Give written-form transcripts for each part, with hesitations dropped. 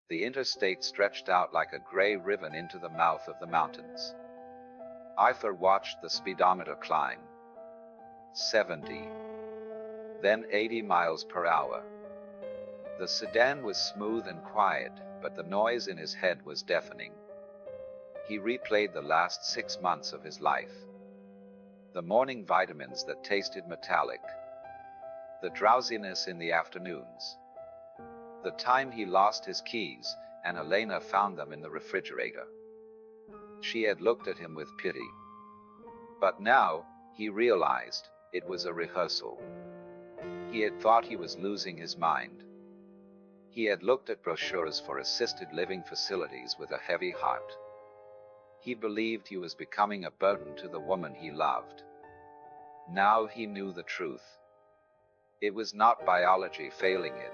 The interstate stretched out like a gray ribbon into the mouth of the mountains. Arthur watched the speedometer climb. 70. Then 80 miles per hour. The sedan was smooth and quiet, but the noise in his head was deafening. He replayed the last 6 months of his life. The morning vitamins that tasted metallic. The drowsiness in the afternoons. The time he lost his keys, and Elena found them in the refrigerator. She had looked at him with pity. But now, he realized, it was a rehearsal. He had thought he was losing his mind. He had looked at brochures for assisted living facilities with a heavy heart. He believed he was becoming a burden to the woman he loved. Now he knew the truth. It was not biology failing him.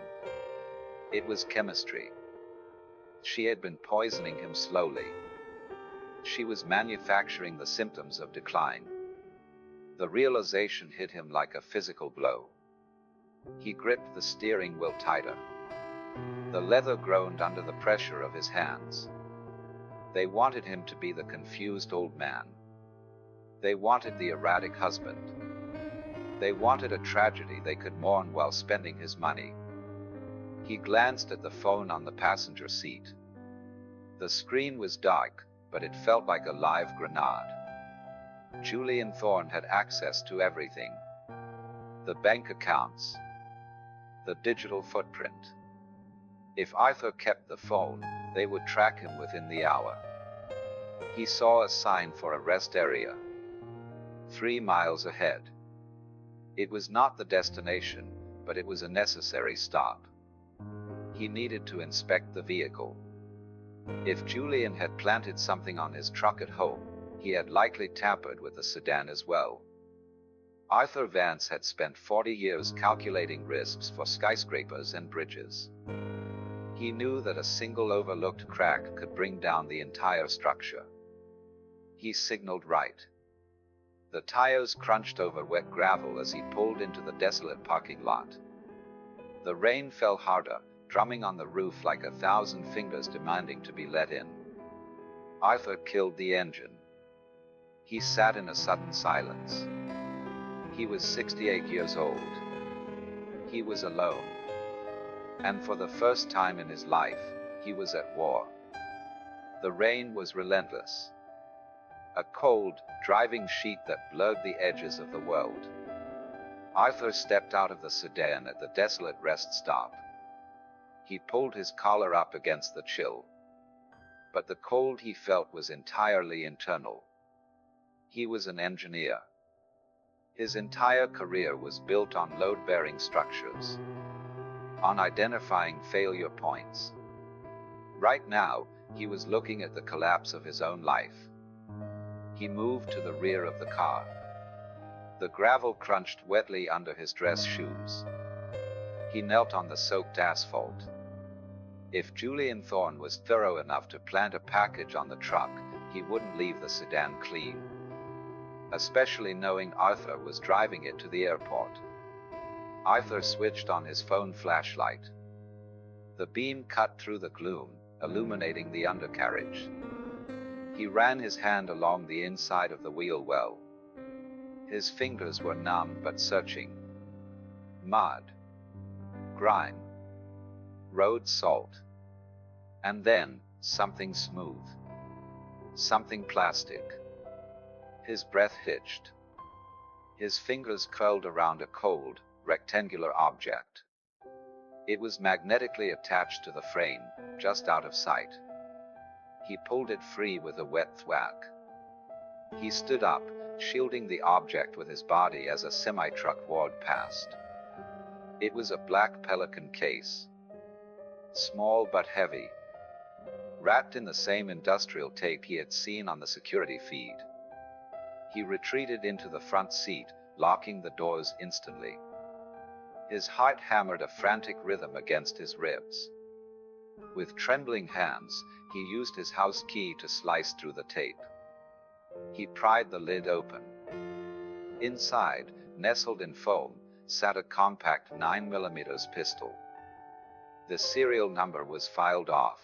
It was chemistry. She had been poisoning him slowly. She was manufacturing the symptoms of decline. The realization hit him like a physical blow. He gripped the steering wheel tighter. The leather groaned under the pressure of his hands. They wanted him to be the confused old man. They wanted the erratic husband. They wanted a tragedy they could mourn while spending his money. He glanced at the phone on the passenger seat. The screen was dark, but it felt like a live grenade. Julian Thorne had access to everything. The bank accounts. The digital footprint. If Arthur kept the phone, they would track him within the hour. He saw a sign for a rest area. 3 miles ahead. It was not the destination, but it was a necessary stop. He needed to inspect the vehicle. If Julian had planted something on his truck at home, he had likely tampered with the sedan as well. Arthur Vance had spent 40 years calculating risks for skyscrapers and bridges. He knew that a single overlooked crack could bring down the entire structure. He signaled right. The tires crunched over wet gravel as he pulled into the desolate parking lot. The rain fell harder, drumming on the roof like 1,000 fingers demanding to be let in. Arthur killed the engine. He sat in a sudden silence. He was 68 years old. He was alone. And for the first time in his life, he was at war. The rain was relentless. A cold, driving sheet that blurred the edges of the world. Arthur stepped out of the sedan at the desolate rest stop. He pulled his collar up against the chill. But the cold he felt was entirely internal. He was an engineer. His entire career was built on load-bearing structures, on identifying failure points. Right now, he was looking at the collapse of his own life. He moved to the rear of the car. The gravel crunched wetly under his dress shoes. He knelt on the soaked asphalt. If Julian Thorne was thorough enough to plant a package on the truck, he wouldn't leave the sedan clean. Especially knowing Arthur was driving it to the airport. Arthur switched on his phone flashlight. The beam cut through the gloom, illuminating the undercarriage. He ran his hand along the inside of the wheel well. His fingers were numb but searching. Mud. Grime. Road salt. And then, something smooth. Something plastic. His breath hitched. His fingers curled around a cold, rectangular object. It was magnetically attached to the frame, just out of sight. He pulled it free with a wet thwack. He stood up, shielding the object with his body as a semi-truck roared past. It was a black Pelican case. Small but heavy. Wrapped in the same industrial tape he had seen on the security feed. He retreated into the front seat, locking the doors instantly. His heart hammered a frantic rhythm against his ribs. With trembling hands, he used his house key to slice through the tape. He pried the lid open. Inside, nestled in foam, sat a compact 9mm pistol. The serial number was filed off.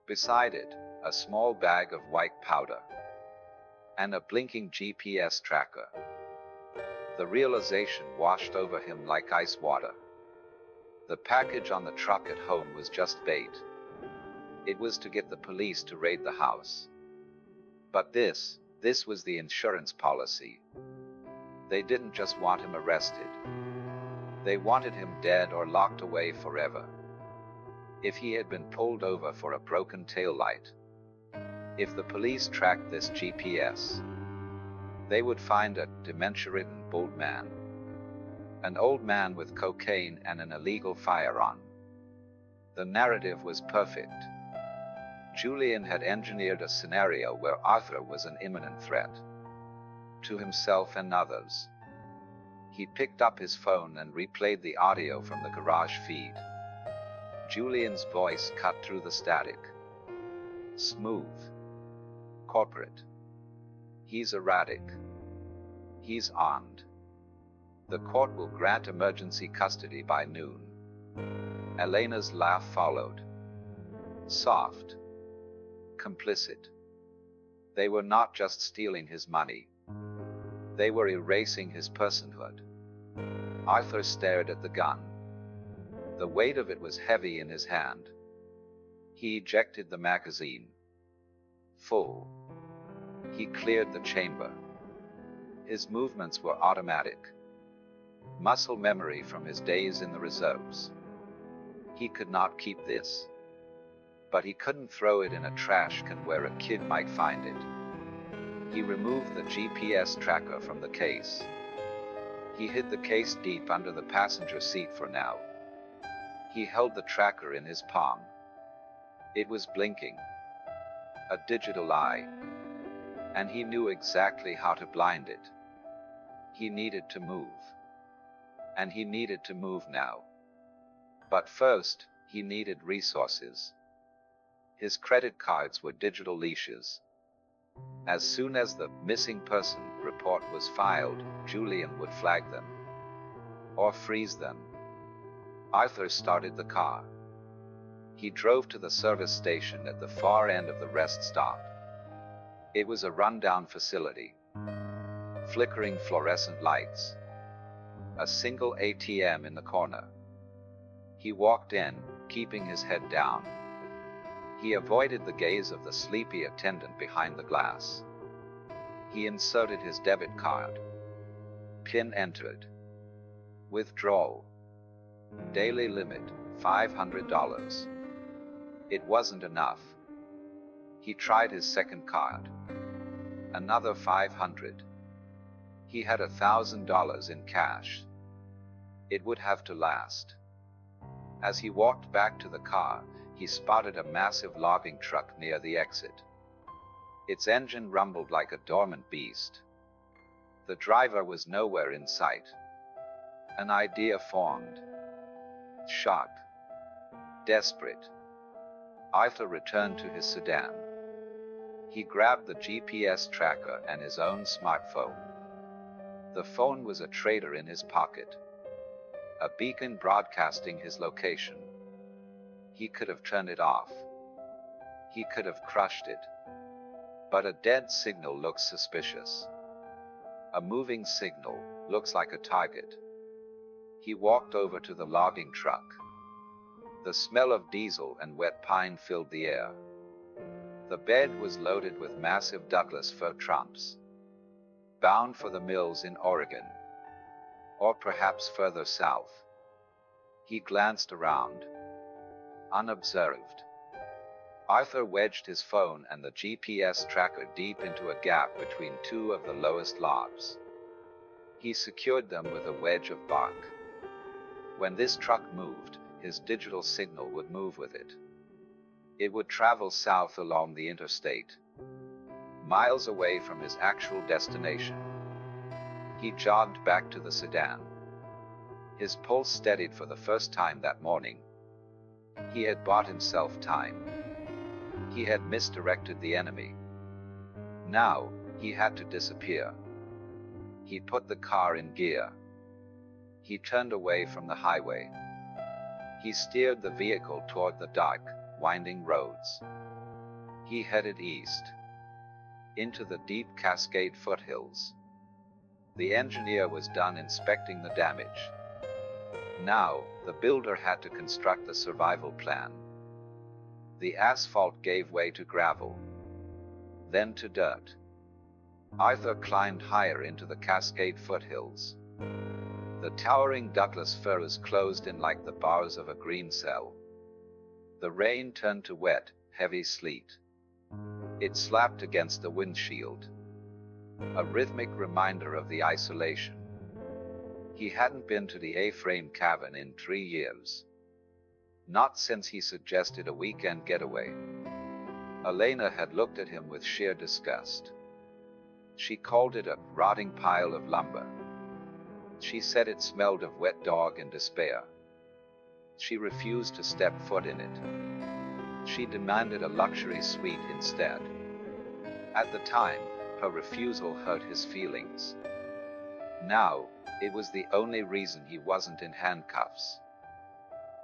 Beside it, a small bag of white powder and a blinking GPS tracker. The realization washed over him like ice water. The package on the truck at home was just bait. It was to get the police to raid the house. But this was the insurance policy. They didn't just want him arrested. They wanted him dead or locked away forever. If he had been pulled over for a broken taillight, if the police tracked this GPS, they would find a dementia-ridden bald man, an old man with cocaine and an illegal firearm. The narrative was perfect. Julian had engineered a scenario where Arthur was an imminent threat to himself and others. He picked up his phone and replayed the audio from the garage feed. Julian's voice cut through the static. Smooth. Corporate. He's erratic. He's armed. The court will grant emergency custody by noon. Elena's laugh followed. Soft. Complicit. They were not just stealing his money. They were erasing his personhood. Arthur stared at the gun. The weight of it was heavy in his hand. He ejected the magazine. Full. He cleared the chamber. His movements were automatic. Muscle memory from his days in the reserves. He could not keep this. But he couldn't throw it in a trash can where a kid might find it. He removed the GPS tracker from the case. He hid the case deep under the passenger seat for now. He held the tracker in his palm. It was blinking. A digital eye. And he knew exactly how to blind it. He needed to move. And he needed to move now. But first, he needed resources. His credit cards were digital leashes. As soon as the missing person report was filed, Julian would flag them. Or freeze them. Arthur started the car. He drove to the service station at the far end of the rest stop. It was a rundown facility. Flickering fluorescent lights. A single ATM in the corner. He walked in, keeping his head down. He avoided the gaze of the sleepy attendant behind the glass. He inserted his debit card. PIN entered. Withdrawal. Daily limit, $500. It wasn't enough. He tried his second card. Another $500. He had $1,000 in cash. It would have to last. As he walked back to the car, he spotted a massive logging truck near the exit. Its engine rumbled like a dormant beast. The driver was nowhere in sight. An idea formed. Shocked. Desperate. Arthur returned to his sedan. He grabbed the GPS tracker and his own smartphone. The phone was a trader in his pocket. A beacon broadcasting his location. He could have turned it off. He could have crushed it. But a dead signal looks suspicious. A moving signal looks like a target. He walked over to the logging truck. The smell of diesel and wet pine filled the air. The bed was loaded with massive Douglas fir trunks. Bound for the mills in Oregon. Or perhaps further south. He glanced around. Unobserved. Arthur wedged his phone and the GPS tracker deep into a gap between two of the lowest logs. He secured them with a wedge of bark. When this truck moved, his digital signal would move with it. It would travel south along the interstate, miles away from his actual destination. He jogged back to the sedan. His pulse steadied for the first time that morning. He had bought himself time. He had misdirected the enemy. Now, he had to disappear. He put the car in gear. He turned away from the highway. He steered the vehicle toward the dark, winding roads. He headed east, into the deep Cascade foothills. The engineer was done inspecting the damage. Now, the builder had to construct a survival plan. The asphalt gave way to gravel, then to dirt. Arthur climbed higher into the Cascade foothills. The towering Douglas firs closed in like the bars of a green cell. The rain turned to wet, heavy sleet. It slapped against the windshield, a rhythmic reminder of the isolation. He hadn't been to the A-frame cavern in 3 years. Not since he suggested a weekend getaway. Elena had looked at him with sheer disgust. She called it a rotting pile of lumber. She said it smelled of wet dog and despair. She refused to step foot in it. She demanded a luxury suite instead. At the time, her refusal hurt his feelings. Now, it was the only reason he wasn't in handcuffs.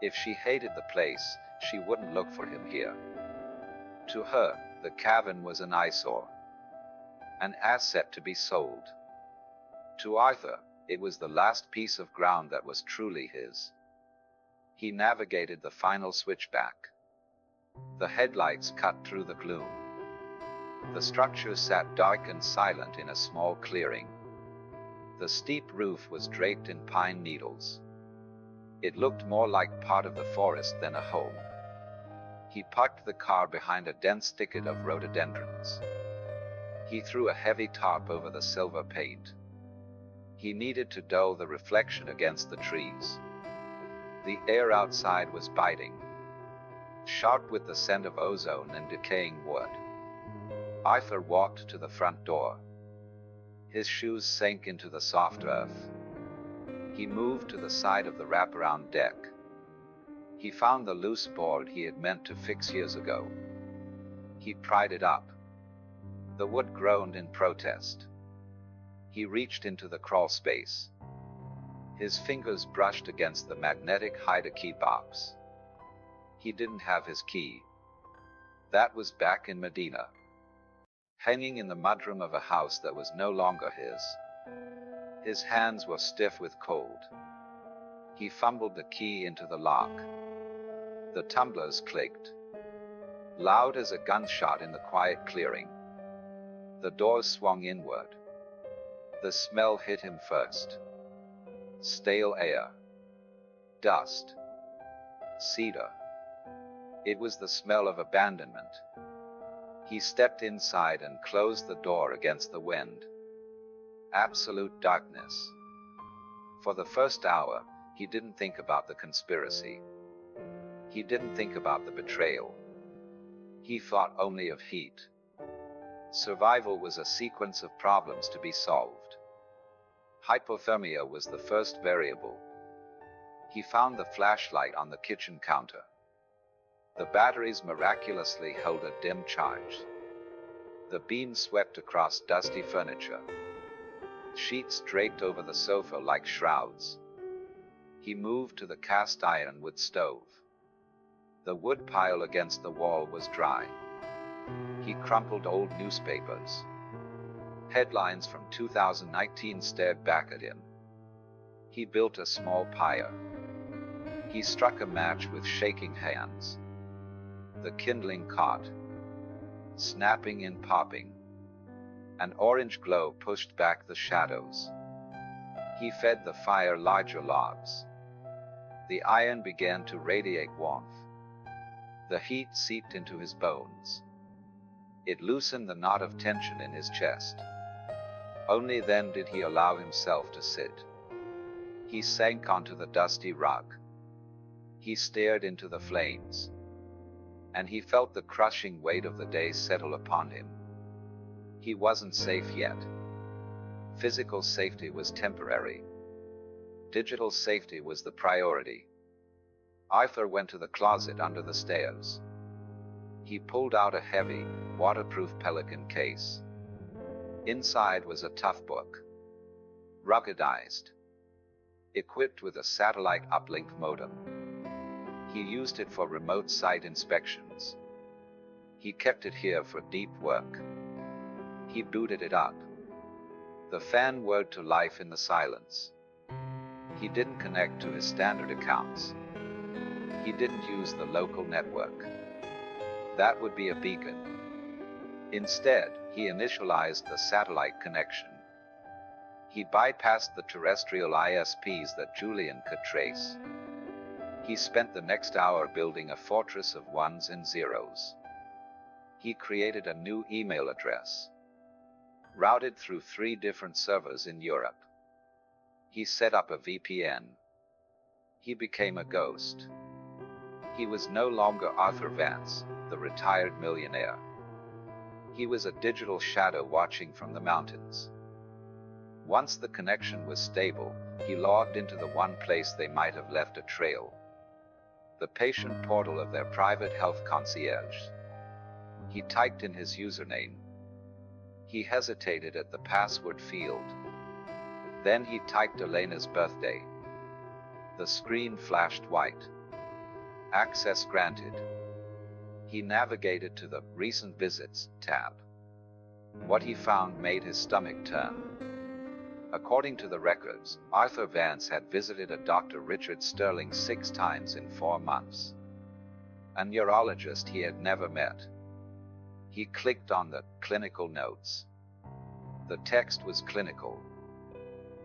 If she hated the place, she wouldn't look for him here. To her, the cavern was an eyesore, an asset to be sold. To Arthur, it was the last piece of ground that was truly his. He navigated the final switchback. The headlights cut through the gloom. The structure sat dark and silent in a small clearing. The steep roof was draped in pine needles. It looked more like part of the forest than a home. He parked the car behind a dense thicket of rhododendrons. He threw a heavy tarp over the silver paint. He needed to dull the reflection against the trees. The air outside was biting, sharp with the scent of ozone and decaying wood. Arthur walked to the front door. His shoes sank into the soft earth. He moved to the side of the wraparound deck. He found the loose board he had meant to fix years ago. He pried it up. The wood groaned in protest. He reached into the crawl space. His fingers brushed against the magnetic hide-a-key box. He didn't have his key. That was back in Medina, hanging in the mudroom of a house that was no longer his. His hands were stiff with cold. He fumbled the key into the lock. The tumblers clicked, loud as a gunshot in the quiet clearing. The doors swung inward. The smell hit him first. Stale air, dust, cedar. It was the smell of abandonment. He stepped inside and closed the door against the wind. Absolute darkness. For the first hour, he didn't think about the conspiracy. He didn't think about the betrayal. He thought only of heat. Survival was a sequence of problems to be solved. Hypothermia was the first variable. He found the flashlight on the kitchen counter. The batteries miraculously held a dim charge. The beam swept across dusty furniture. Sheets draped over the sofa like shrouds. He moved to the cast iron wood stove. The wood pile against the wall was dry. He crumpled old newspapers. Headlines from 2019 stared back at him. He built a small pyre. He struck a match with shaking hands. The kindling caught, snapping and popping. An orange glow pushed back the shadows. He fed the fire larger logs. The iron began to radiate warmth. The heat seeped into his bones. It loosened the knot of tension in his chest. Only then did he allow himself to sit. He sank onto the dusty rug. He stared into the flames. And he felt the crushing weight of the day settle upon him. He wasn't safe yet. Physical safety was temporary. Digital safety was the priority. Arthur went to the closet under the stairs. He pulled out a heavy, waterproof Pelican case. Inside was a tough book, ruggedized, equipped with a satellite uplink modem. He used it for remote site inspections. He kept it here for deep work. He booted it up. The fan whirred to life in the silence. He didn't connect to his standard accounts. He didn't use the local network. That would be a beacon. Instead, he initialized the satellite connection. He bypassed the terrestrial ISPs that Julian could trace. He spent the next hour building a fortress of ones and zeros. He created a new email address, routed through 3 different servers in Europe. He set up a VPN. He became a ghost. He was no longer Arthur Vance, the retired millionaire. He was a digital shadow watching from the mountains. Once the connection was stable, he logged into the one place they might have left a trail: the patient portal of their private health concierge. He typed in his username. He hesitated at the password field. Then he typed Elena's birthday. The screen flashed white. Access granted. He navigated to the Recent Visits tab. What he found made his stomach turn. According to the records, Arthur Vance had visited a Dr. Richard Sterling 6 times in 4 months. A neurologist he had never met. He clicked on the clinical notes. The text was clinical,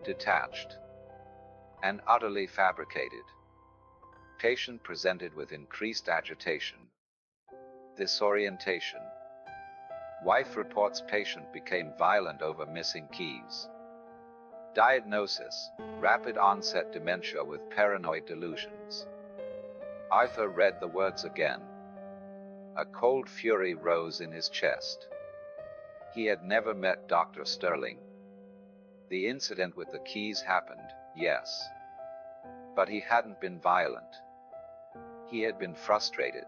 detached, and utterly fabricated. Patient presented with increased agitation, disorientation. Wife reports patient became violent over missing keys. Diagnosis: rapid onset dementia with paranoid delusions. Arthur read the words again. A cold fury rose in his chest. He had never met Dr. Sterling. The incident with the keys happened, yes. But he hadn't been violent. He had been frustrated.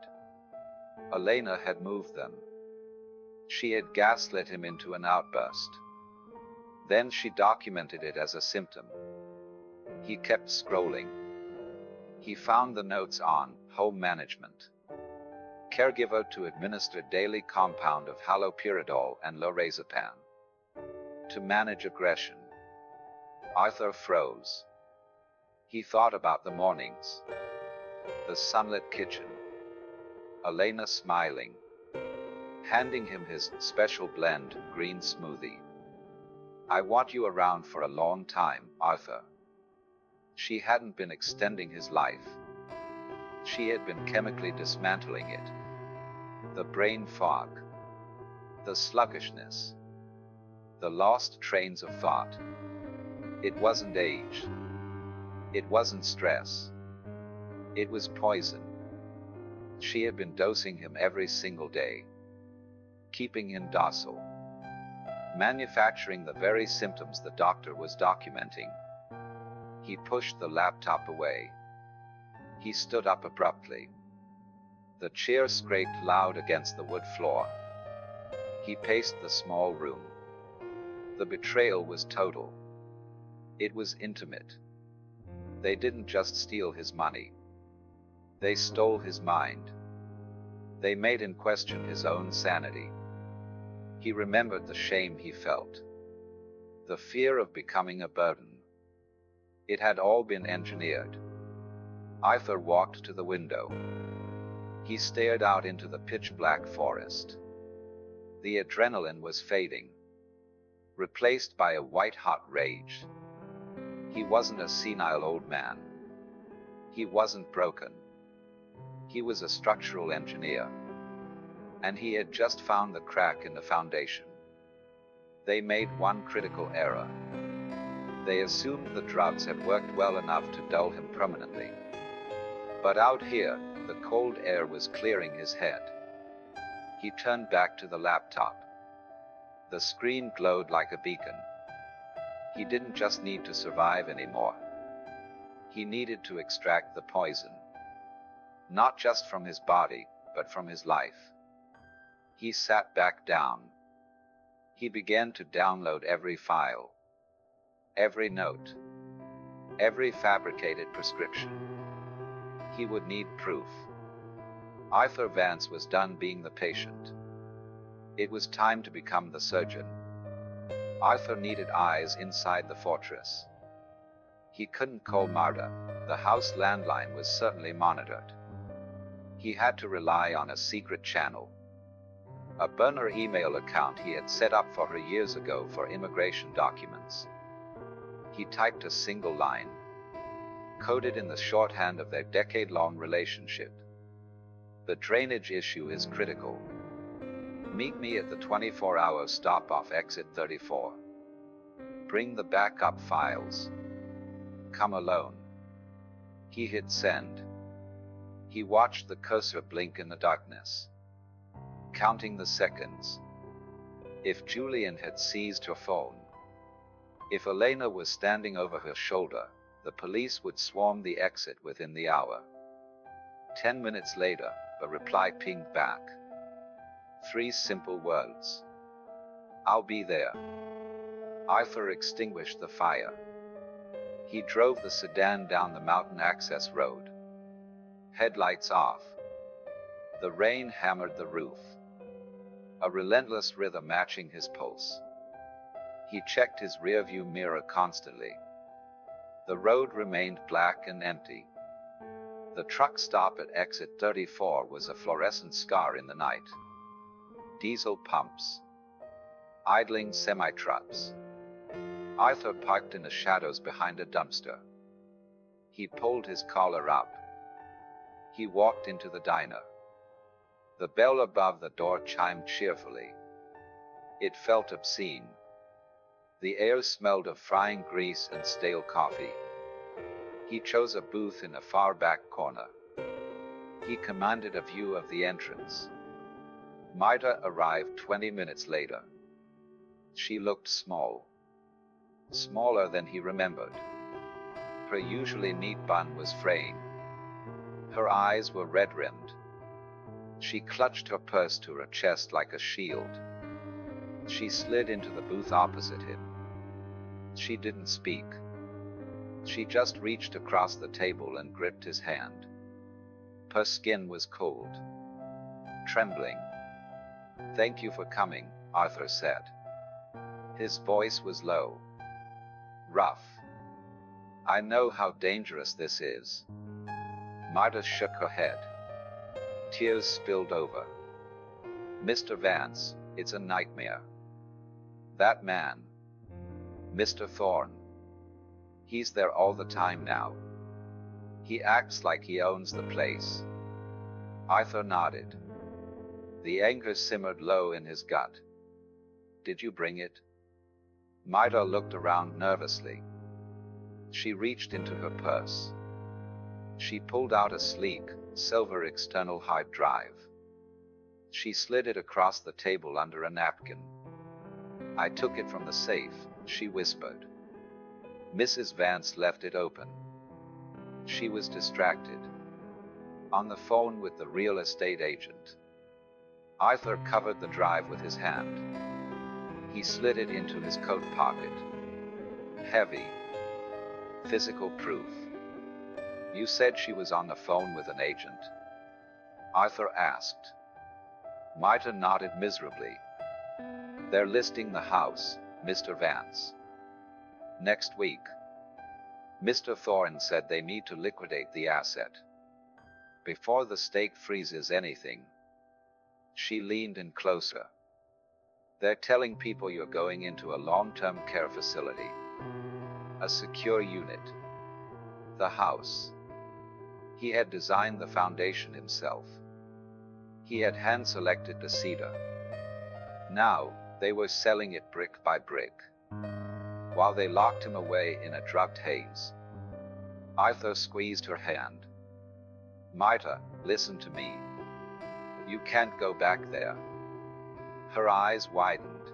Elena had moved them. She had gaslit him into an outburst. Then she documented it as a symptom. He kept scrolling. He found the notes on home management. Caregiver to administer daily compound of haloperidol and lorazepam. To manage aggression. Arthur froze. He thought about the mornings. The sunlit kitchen. Elena smiling, handing him his special blend green smoothie. I want you around for a long time, Arthur. She hadn't been extending his life. She had been chemically dismantling it. The brain fog, the sluggishness, the lost trains of thought. It wasn't age. It wasn't stress. It was poison. She had been dosing him every single day, keeping him docile, manufacturing the very symptoms the doctor was documenting. He pushed the laptop away. He stood up abruptly. The chair scraped loud against the wood floor. He paced the small room. The betrayal was total. It was intimate. They didn't just steal his money. They stole his mind. They made him question his own sanity. He remembered the shame he felt, the fear of becoming a burden. It had all been engineered. Arthur walked to the window. He stared out into the pitch-black forest. The adrenaline was fading, replaced by a white-hot rage. He wasn't a senile old man. He wasn't broken. He was a structural engineer. And he had just found the crack in the foundation. They made one critical error. They assumed the drugs had worked well enough to dull him permanently. But out here, the cold air was clearing his head. He turned back to the laptop. The screen glowed like a beacon. He didn't just need to survive anymore. He needed to extract the poison. Not just from his body, but from his life. He sat back down. He began to download every file, every note, every fabricated prescription. He would need proof. Arthur Vance was done being the patient. It was time to become the surgeon. Arthur needed eyes inside the fortress. He couldn't call Marta. The house landline was certainly monitored. He had to rely on a secret channel. A burner email account he had set up for her years ago for immigration documents. He typed a single line, coded in the shorthand of their decade-long relationship. The drainage issue is critical. Meet me at the 24-hour stop off exit 34. Bring the backup files. Come alone. He hit send. He watched the cursor blink in the darkness, counting the seconds. If Julian had seized her phone, if Elena was standing over her shoulder, the police would swarm the exit within the hour. 10 minutes later, a reply pinged back. 3 simple words. I'll be there. Arthur extinguished the fire. He drove the sedan down the mountain access road. Headlights off. The rain hammered the roof, a relentless rhythm matching his pulse. He checked his rearview mirror constantly. The road remained black and empty. The truck stop at exit 34 was a fluorescent scar in the night. Diesel pumps. Idling semi-trucks. Arthur parked in the shadows behind a dumpster. He pulled his collar up. He walked into the diner. The bell above the door chimed cheerfully. It felt obscene. The air smelled of frying grease and stale coffee. He chose a booth in a far back corner. He commanded a view of the entrance. Marta arrived 20 minutes later. She looked small. Smaller than he remembered. Her usually neat bun was fraying. Her eyes were red-rimmed. She clutched her purse to her chest like a shield. She slid into the booth opposite him. She didn't speak. She just reached across the table and gripped his hand. Her skin was cold, trembling. "Thank you for coming," Arthur said. His voice was low, rough. "I know how dangerous this is." Marta shook her head. Tears spilled over. "Mr. Vance, it's a nightmare. That man, Mr. Thorne, he's there all the time now. He acts like he owns the place." Arthur nodded. The anger simmered low in his gut. "Did you bring it?" Marta looked around nervously. She reached into her purse. She pulled out a sleek, silver external hard drive. She slid it across the table under a napkin. "I took it from the safe," she whispered. "Mrs. Vance left it open." She was distracted. On the phone with the real estate agent. Arthur covered the drive with his hand. He slid it into his coat pocket. Heavy. Physical proof. "You said she was on the phone with an agent?" Arthur asked. Marta nodded miserably. "They're listing the house, Mr. Vance. Next week. Mr. Thorne said they need to liquidate the asset before the stake freezes anything." She leaned in closer. "They're telling people you're going into a long-term care facility. A secure unit. The house. He had designed the foundation himself. He had hand-selected the cedar. Now, they were selling it brick by brick, while they locked him away in a drugged haze." Arthur squeezed her hand. "Marta, listen to me. You can't go back there." Her eyes widened.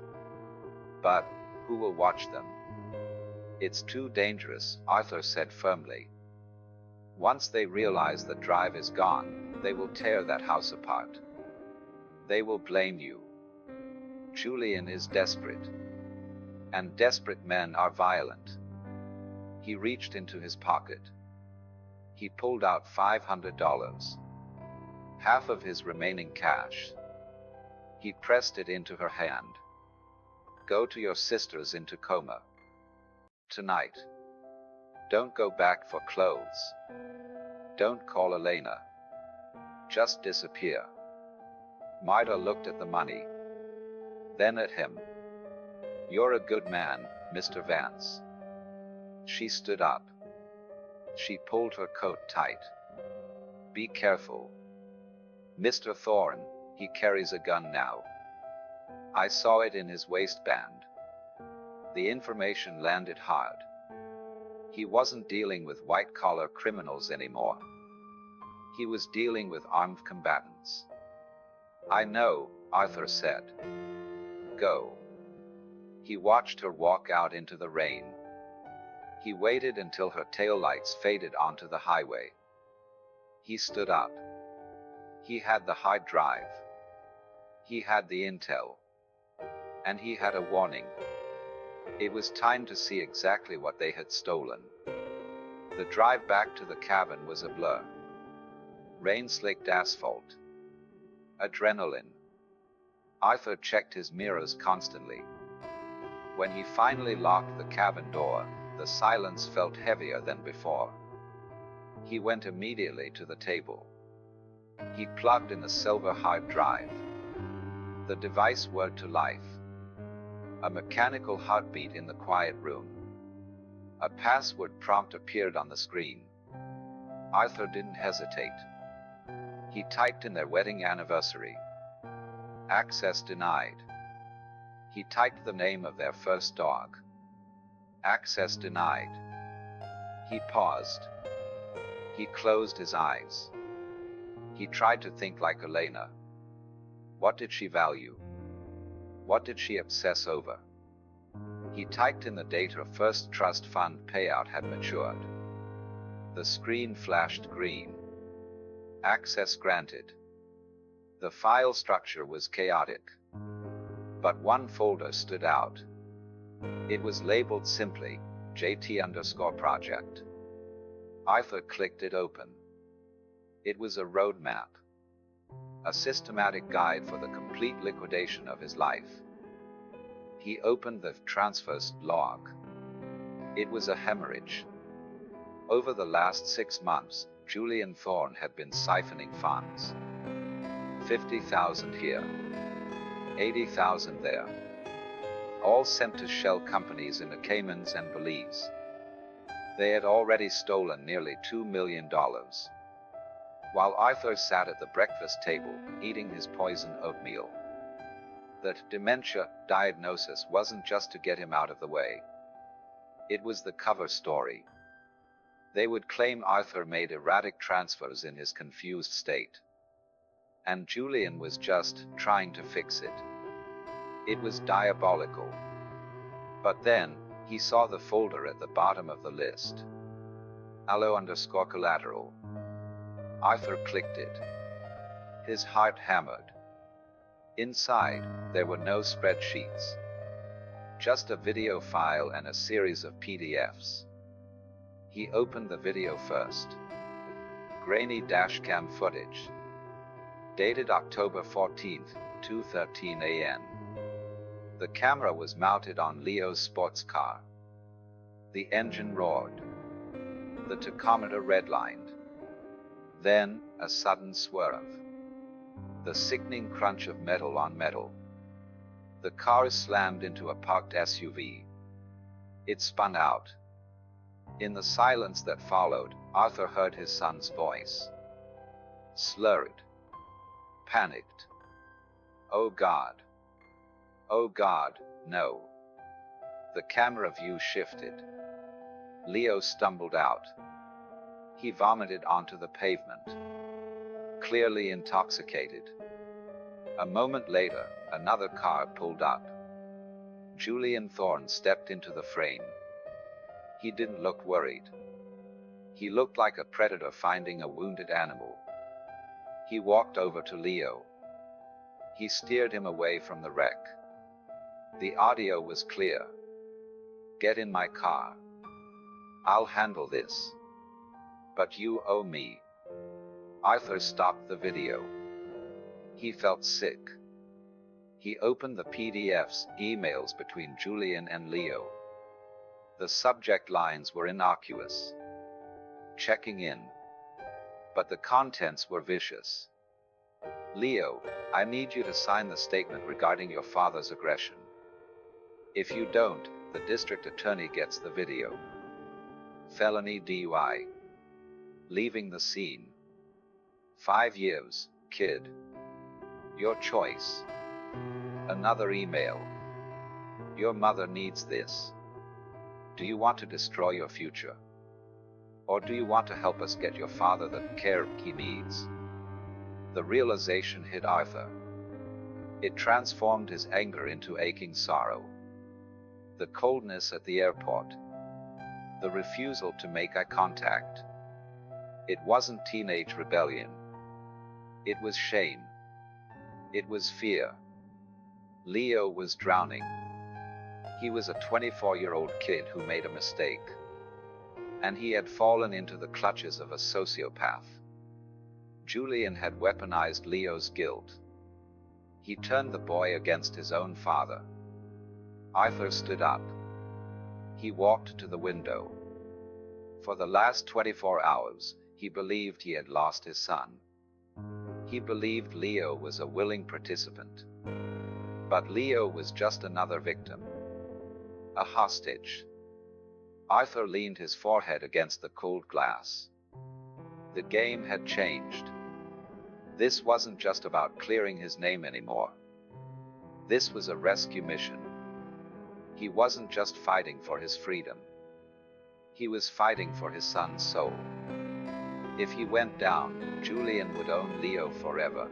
"But who will watch them?" "It's too dangerous," Arthur said firmly. "Once they realize the drive is gone, they will tear that house apart. They will blame you. Julian is desperate. And desperate men are violent." He reached into his pocket. He pulled out $500, half of his remaining cash. He pressed it into her hand. Go to your sister's in Tacoma tonight. Don't go back for clothes. Don't call Elena. Just disappear. Maida looked at the money, then at him. You're a good man, Mr. Vance. She stood up. She pulled her coat tight. Be careful. Mr. Thorne, he carries a gun now. I saw it in his waistband. The information landed hard. He wasn't dealing with white-collar criminals anymore. He was dealing with armed combatants. I know, Arthur said. Go. He watched her walk out into the rain. He waited until her taillights faded onto the highway. He stood up. He had the hard drive. He had the intel. And he had a warning. It was time to see exactly what they had stolen. The drive back to the cabin was a blur. Rain-slicked asphalt. Adrenaline. Arthur checked his mirrors constantly. When he finally locked the cabin door, the silence felt heavier than before. He went immediately to the table. He plugged in a silver hard drive. The device whirred to life. A mechanical heartbeat in the quiet room. A password prompt appeared on the screen. Arthur didn't hesitate. He typed in their wedding anniversary. Access denied. He typed the name of their first dog. Access denied. He paused. He closed his eyes. He tried to think like Elena. What did she value? What did she obsess over? He typed in the date her first trust fund payout had matured. The screen flashed green. Access granted. The file structure was chaotic. But one folder stood out. It was labeled simply, JT_project. Arthur clicked it open. It was a roadmap. A systematic guide for the complete liquidation of his life. He opened the transfers log. It was a hemorrhage. Over the last 6 months, Julian Thorne had been siphoning funds. 50,000 here. 80,000 there. All sent to shell companies in the Caymans and Belize. They had already stolen nearly $2 million. While Arthur sat at the breakfast table, eating his poison oatmeal. That dementia diagnosis wasn't just to get him out of the way. It was the cover story. They would claim Arthur made erratic transfers in his confused state. And Julian was just trying to fix it. It was diabolical. But then, he saw the folder at the bottom of the list. Allo_collateral. Arthur clicked it. His heart hammered. Inside, there were no spreadsheets. Just a video file and a series of PDFs. He opened the video first. Grainy dashcam footage. Dated October 14, 2:13 a.m. The camera was mounted on Leo's sports car. The engine roared. The tachometer redlined. Then, a sudden swerve. The sickening crunch of metal on metal. The car slammed into a parked SUV. It spun out. In the silence that followed, Arthur heard his son's voice. Slurred. Panicked. Oh God. Oh God, no. The camera view shifted. Leo stumbled out. He vomited onto the pavement. Clearly intoxicated. A moment later, another car pulled up. Julian Thorne stepped into the frame. He didn't look worried. He looked like a predator finding a wounded animal. He walked over to Leo. He steered him away from the wreck. The audio was clear. Get in my car. I'll handle this. But you owe me. Arthur stopped the video. He felt sick. He opened the PDFs, emails between Julian and Leo. The subject lines were innocuous. Checking in. But the contents were vicious. Leo, I need you to sign the statement regarding your father's aggression. If you don't, the district attorney gets the video. Felony DUI. Leaving the scene. 5 years, kid. Your choice. Another email. Your mother needs this. Do you want to destroy your future? Or do you want to help us get your father the care he needs? The realization hit Arthur. It transformed his anger into aching sorrow. The coldness at the airport. The refusal to make eye contact. It wasn't teenage rebellion. It was shame. It was fear. Leo was drowning. He was a 24-year-old kid who made a mistake. And he had fallen into the clutches of a sociopath. Julian had weaponized Leo's guilt. He turned the boy against his own father. Arthur stood up. He walked to the window. For the last 24 hours, he believed he had lost his son. He believed Leo was a willing participant. But Leo was just another victim. A hostage. Arthur leaned his forehead against the cold glass. The game had changed. This wasn't just about clearing his name anymore. This was a rescue mission. He wasn't just fighting for his freedom. He was fighting for his son's soul. If he went down, Julian would own Leo forever.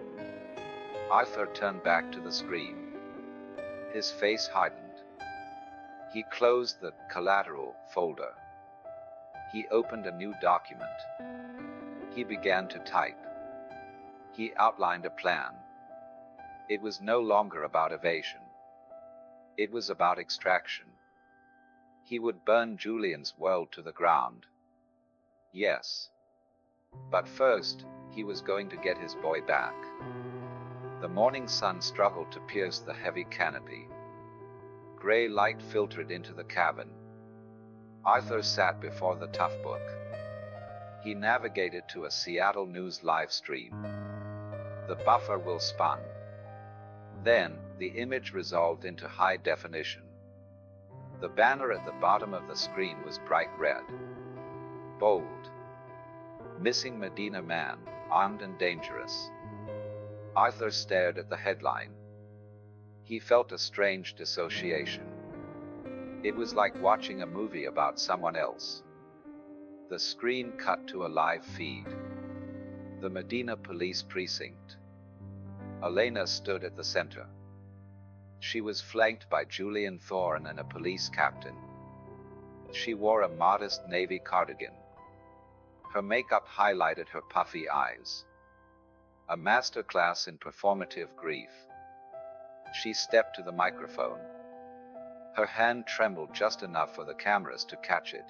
Arthur turned back to the screen. His face hardened. He closed the collateral folder. He opened a new document. He began to type. He outlined a plan. It was no longer about evasion. It was about extraction. He would burn Julian's world to the ground. Yes. But first, he was going to get his boy back. The morning sun struggled to pierce the heavy canopy. Gray light filtered into the cabin. Arthur sat before the tough book. He navigated to a Seattle News live stream. The buffer will spun. Then, the image resolved into high definition. The banner at the bottom of the screen was bright red. Bold. Missing Medina man, armed and dangerous. Arthur stared at the headline. He felt a strange dissociation. It was like watching a movie about someone else. The screen cut to a live feed. The Medina police precinct. Elena stood at the center. She was flanked by Julian Thorne and a police captain. She wore a modest navy cardigan. Her makeup highlighted her puffy eyes. A masterclass in performative grief. She stepped to the microphone. Her hand trembled just enough for the cameras to catch it.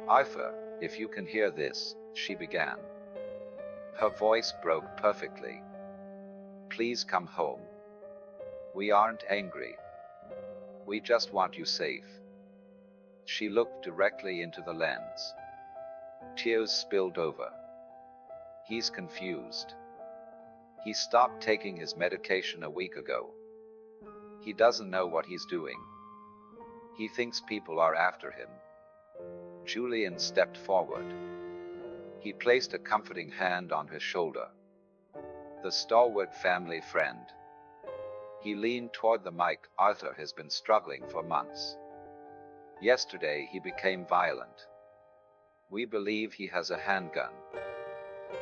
Arthur, if you can hear this, she began. Her voice broke perfectly. Please come home. We aren't angry. We just want you safe. She looked directly into the lens. Tears spilled over. He's confused. He stopped taking his medication a week ago. He doesn't know what he's doing. He thinks people are after him. Julian stepped forward. He placed a comforting hand on his shoulder. The stalwart family friend. He leaned toward the mic. Arthur has been struggling for months. Yesterday he became violent. We believe he has a handgun.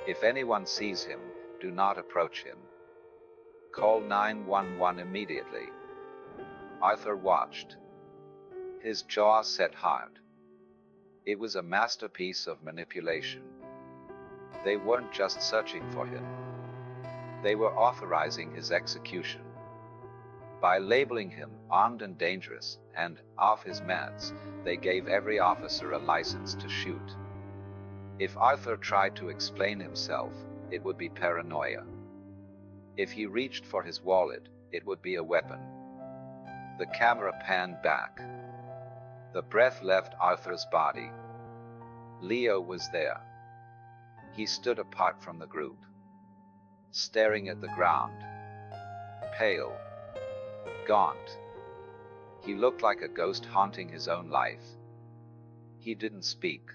If anyone sees him, do not approach him. Call 911 immediately. Arthur watched. His jaw set hard. It was a masterpiece of manipulation. They weren't just searching for him. They were authorizing his execution. By labeling him armed and dangerous and off his meds, they gave every officer a license to shoot. If Arthur tried to explain himself, it would be paranoia. If he reached for his wallet, it would be a weapon. The camera panned back. The breath left Arthur's body. Leo was there. He stood apart from the group, staring at the ground. Pale. Gaunt. He looked like a ghost haunting his own life. He didn't speak.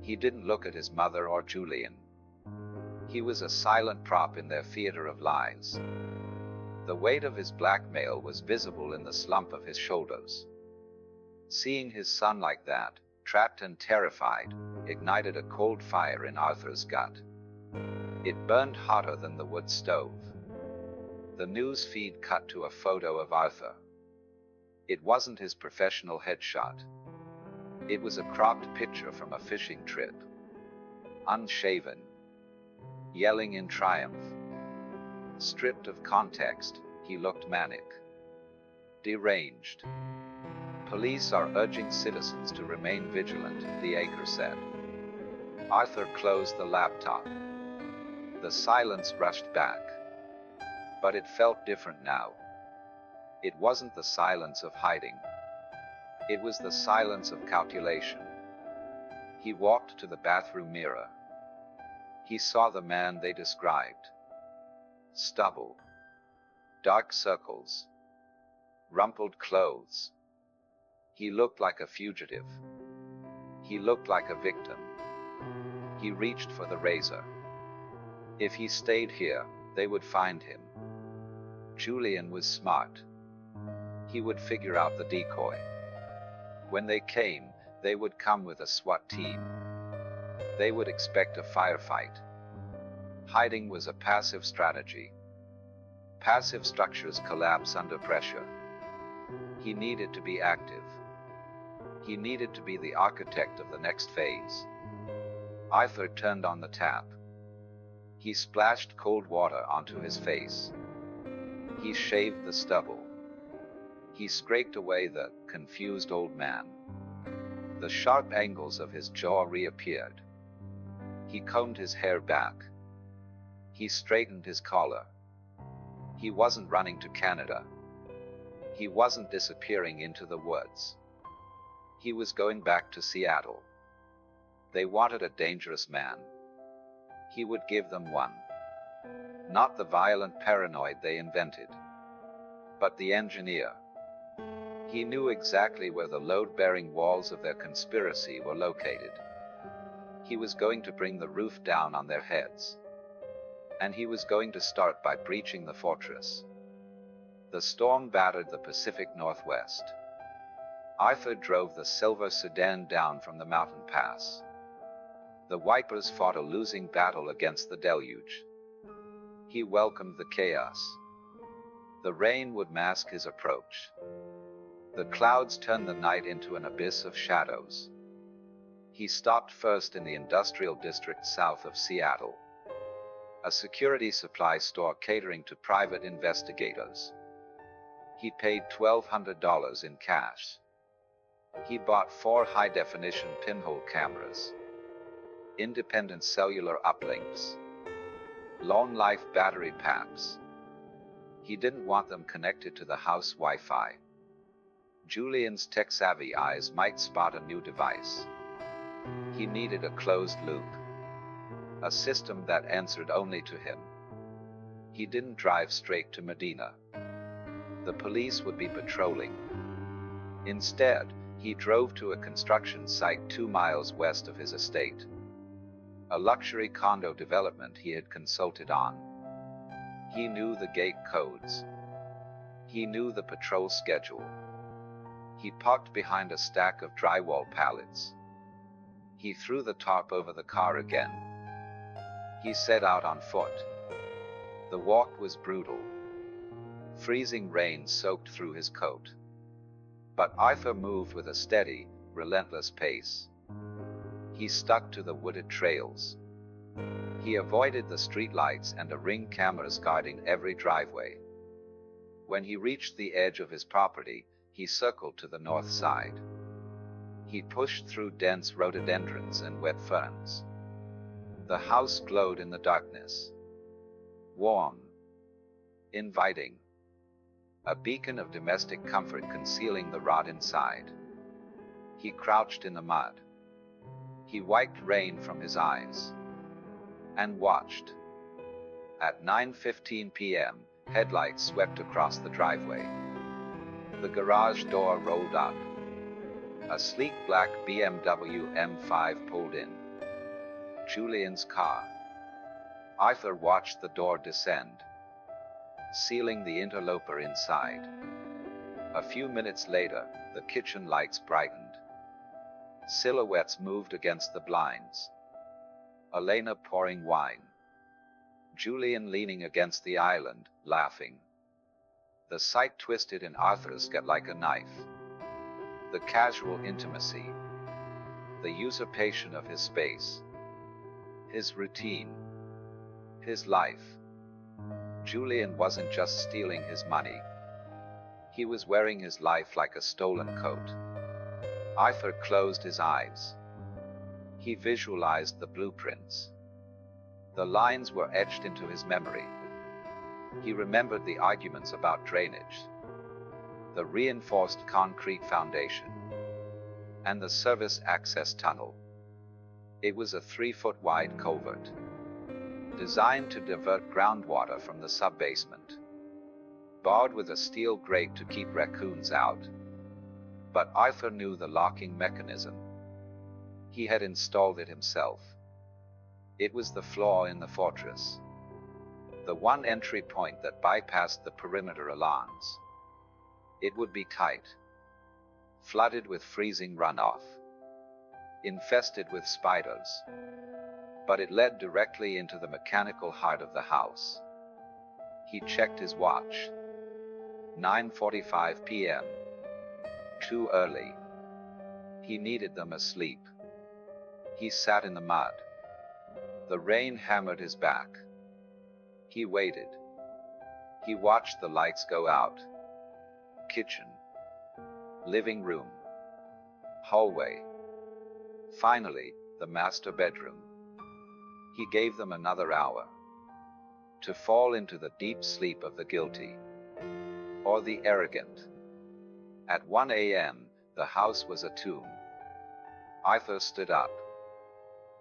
He didn't look at his mother or Julian. He was a silent prop in their theater of lies. The weight of his blackmail was visible in the slump of his shoulders. Seeing his son like that, trapped and terrified, ignited a cold fire in Arthur's gut. It burned hotter than the wood stove. The news feed cut to a photo of Arthur. It wasn't his professional headshot. It was a cropped picture from a fishing trip. Unshaven. Yelling in triumph. Stripped of context, he looked manic. Deranged. Police are urging citizens to remain vigilant, the anchor said. Arthur closed the laptop. The silence rushed back. But it felt different now. It wasn't the silence of hiding. It was the silence of calculation. He walked to the bathroom mirror. He saw the man they described. Stubble. Dark circles. Rumpled clothes. He looked like a fugitive. He looked like a victim. He reached for the razor. If he stayed here, they would find him. Julian was smart. He would figure out the decoy. When they came, they would come with a SWAT team. They would expect a firefight. Hiding was a passive strategy. Passive structures collapse under pressure. He needed to be active. He needed to be the architect of the next phase. Arthur turned on the tap. He splashed cold water onto his face. He shaved the stubble. He scraped away the confused old man. The sharp angles of his jaw reappeared. He combed his hair back. He straightened his collar. He wasn't running to Canada. He wasn't disappearing into the woods. He was going back to Seattle. They wanted a dangerous man. He would give them one. Not the violent paranoid they invented, but the engineer. He knew exactly where the load-bearing walls of their conspiracy were located. He was going to bring the roof down on their heads. And he was going to start by breaching the fortress. The storm battered the Pacific Northwest. Arthur drove the silver sedan down from the mountain pass. The wipers fought a losing battle against the deluge. He welcomed the chaos. The rain would mask his approach. The clouds turned the night into an abyss of shadows. He stopped first in the industrial district south of Seattle. A security supply store catering to private investigators. He paid $1,200 in cash. He bought 4 high-definition pinhole cameras, independent cellular uplinks, long-life battery packs. He didn't want them connected to the house Wi-Fi. Julian's tech-savvy eyes might spot a new device. He needed a closed loop, a system that answered only to him. He didn't drive straight to Medina. The police would be patrolling. Instead, he drove to a construction site 2 miles west of his estate. A luxury condo development he had consulted on. He knew the gate codes. He knew the patrol schedule. He parked behind a stack of drywall pallets. He threw the tarp over the car again. He set out on foot. The walk was brutal. Freezing rain soaked through his coat. But Arthur moved with a steady, relentless pace. He stuck to the wooded trails. He avoided the streetlights and the ring cameras guarding every driveway. When he reached the edge of his property, he circled to the north side. He pushed through dense rhododendrons and wet ferns. The house glowed in the darkness. Warm. Inviting. A beacon of domestic comfort concealing the rot inside. He crouched in the mud. He wiped rain from his eyes. And watched. At 9:15 p.m., headlights swept across the driveway. The garage door rolled up. A sleek black BMW M5 pulled in. Julian's car. Arthur watched the door descend, sealing the interloper inside. A few minutes later, the kitchen lights brightened. Silhouettes moved against the blinds. Elena pouring wine. Julian leaning against the island, laughing. The sight twisted in Arthur's gut like a knife. The casual intimacy. The usurpation of his space. His routine. His life. Julian wasn't just stealing his money. He was wearing his life like a stolen coat. Arthur closed his eyes. He visualized the blueprints. The lines were etched into his memory. He remembered the arguments about drainage, the reinforced concrete foundation, and the service access tunnel. It was a 3-foot wide culvert, designed to divert groundwater from the sub-basement, barred with a steel grate to keep raccoons out. But Arthur knew the locking mechanism. He had installed it himself. It was the flaw in the fortress, the one entry point that bypassed the perimeter alarms. It would be tight, flooded with freezing runoff, infested with spiders, but it led directly into the mechanical heart of the house. He checked his watch. 9:45 p.m. Too early. He needed them asleep. He sat in the mud. The rain hammered his back. He waited. He watched the lights go out. Kitchen. Living room. Hallway. Finally, the master bedroom. He gave them another hour to fall into the deep sleep of the guilty or the arrogant. At 1 a.m., the house was a tomb. Arthur stood up.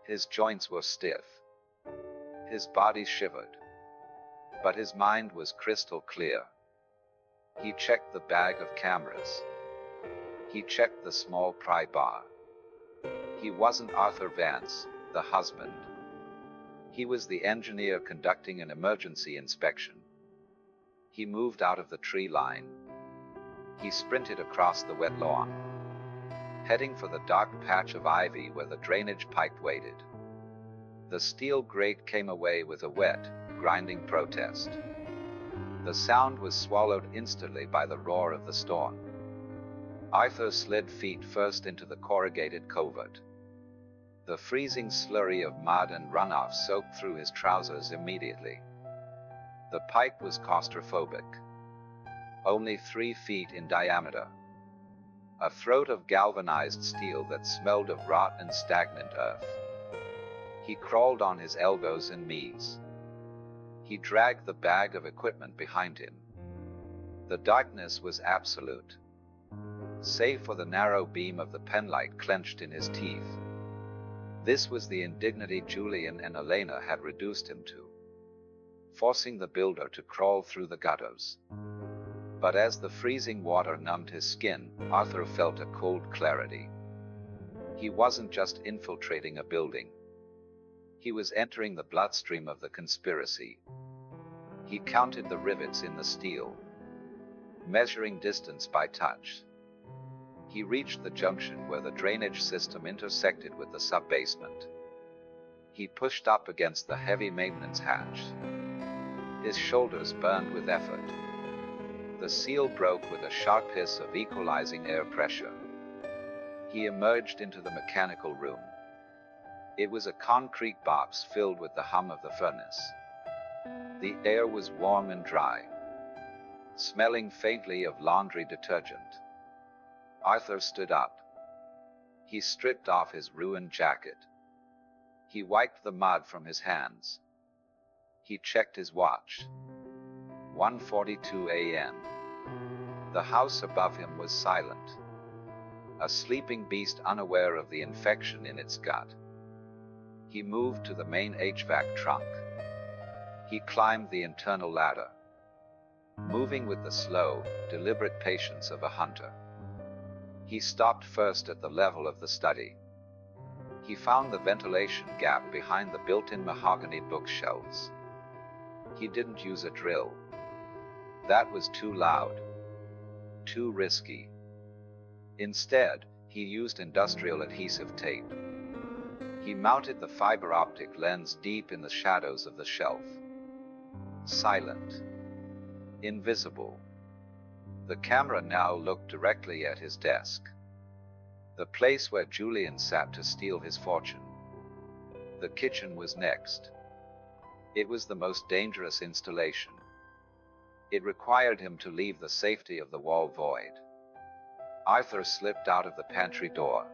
His joints were stiff. His body shivered. But his mind was crystal clear. He checked the bag of cameras. He checked the small pry bar. He wasn't Arthur Vance, the husband. He was the engineer conducting an emergency inspection. He moved out of the tree line. He sprinted across the wet lawn, heading for the dark patch of ivy where the drainage pipe waited. The steel grate came away with a wet, grinding protest. The sound was swallowed instantly by the roar of the storm. Arthur slid feet first into the corrugated culvert. The freezing slurry of mud and runoff soaked through his trousers immediately. The pipe was claustrophobic, only 3 feet in diameter. A throat of galvanized steel that smelled of rot and stagnant earth. He crawled on his elbows and knees. He dragged the bag of equipment behind him. The darkness was absolute, save for the narrow beam of the penlight clenched in his teeth. This was the indignity Julian and Elena had reduced him to, forcing the builder to crawl through the gutters. But as the freezing water numbed his skin, Arthur felt a cold clarity. He wasn't just infiltrating a building. He was entering the bloodstream of the conspiracy. He counted the rivets in the steel, measuring distance by touch. He reached the junction where the drainage system intersected with the sub-basement. He pushed up against the heavy maintenance hatch. His shoulders burned with effort. The seal broke with a sharp hiss of equalizing air pressure. He emerged into the mechanical room. It was a concrete box filled with the hum of the furnace. The air was warm and dry, smelling faintly of laundry detergent. Arthur stood up. He stripped off his ruined jacket. He wiped the mud from his hands. He checked his watch. 1:42 a.m. The house above him was silent. A sleeping beast unaware of the infection in its gut. He moved to the main HVAC trunk. He climbed the internal ladder, moving with the slow, deliberate patience of a hunter. He stopped first at the level of the study. He found the ventilation gap behind the built-in mahogany bookshelves. He didn't use a drill. That was too loud, too risky. Instead, he used industrial adhesive tape. He mounted the fiber optic lens deep in the shadows of the shelf. Silent. Invisible. The camera now looked directly at his desk. The place where Julian sat to steal his fortune. The kitchen was next. It was the most dangerous installation. It required him to leave the safety of the wall void. Arthur slipped out of the pantry door.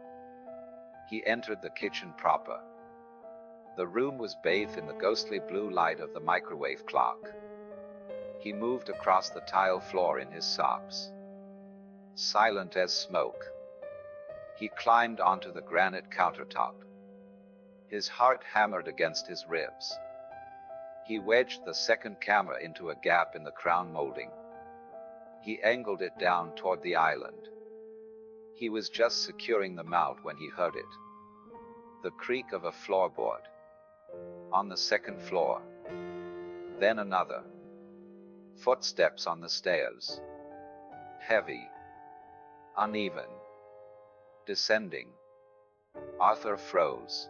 He entered the kitchen proper. The room was bathed in the ghostly blue light of the microwave clock. He moved across the tile floor in his socks. Silent as smoke. He climbed onto the granite countertop. His heart hammered against his ribs. He wedged the second camera into a gap in the crown molding. He angled it down toward the island. He was just securing the mount when he heard it. The creak of a floorboard. On the second floor. Then another. Footsteps on the stairs. Heavy. Uneven. Descending. Arthur froze.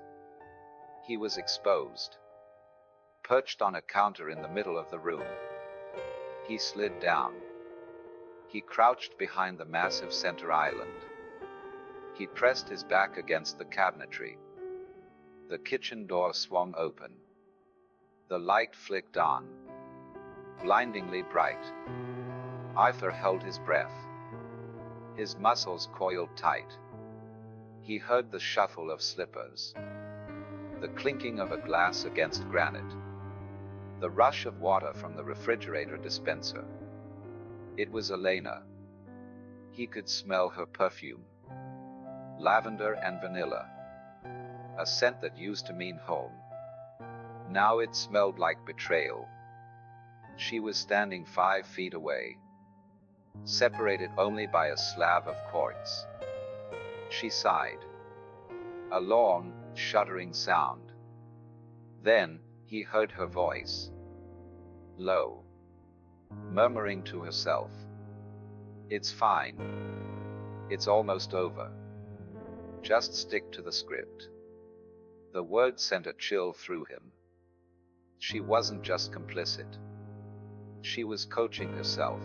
He was exposed. Perched on a counter in the middle of the room. He slid down. He crouched behind the massive center island. He pressed his back against the cabinetry. The kitchen door swung open. The light flicked on. Blindingly bright. Arthur held his breath. His muscles coiled tight. He heard the shuffle of slippers. The clinking of a glass against granite. The rush of water from the refrigerator dispenser. It was Elena. He could smell her perfume. Lavender and vanilla. A scent that used to mean home. Now it smelled like betrayal. She was standing 5 feet away, separated only by a slab of quartz. She sighed. A long, shuddering sound. Then, he heard her voice. Low. Murmuring to herself. It's fine. It's almost over. Just stick to the script. The word sent a chill through him. She wasn't just complicit. She was coaching herself.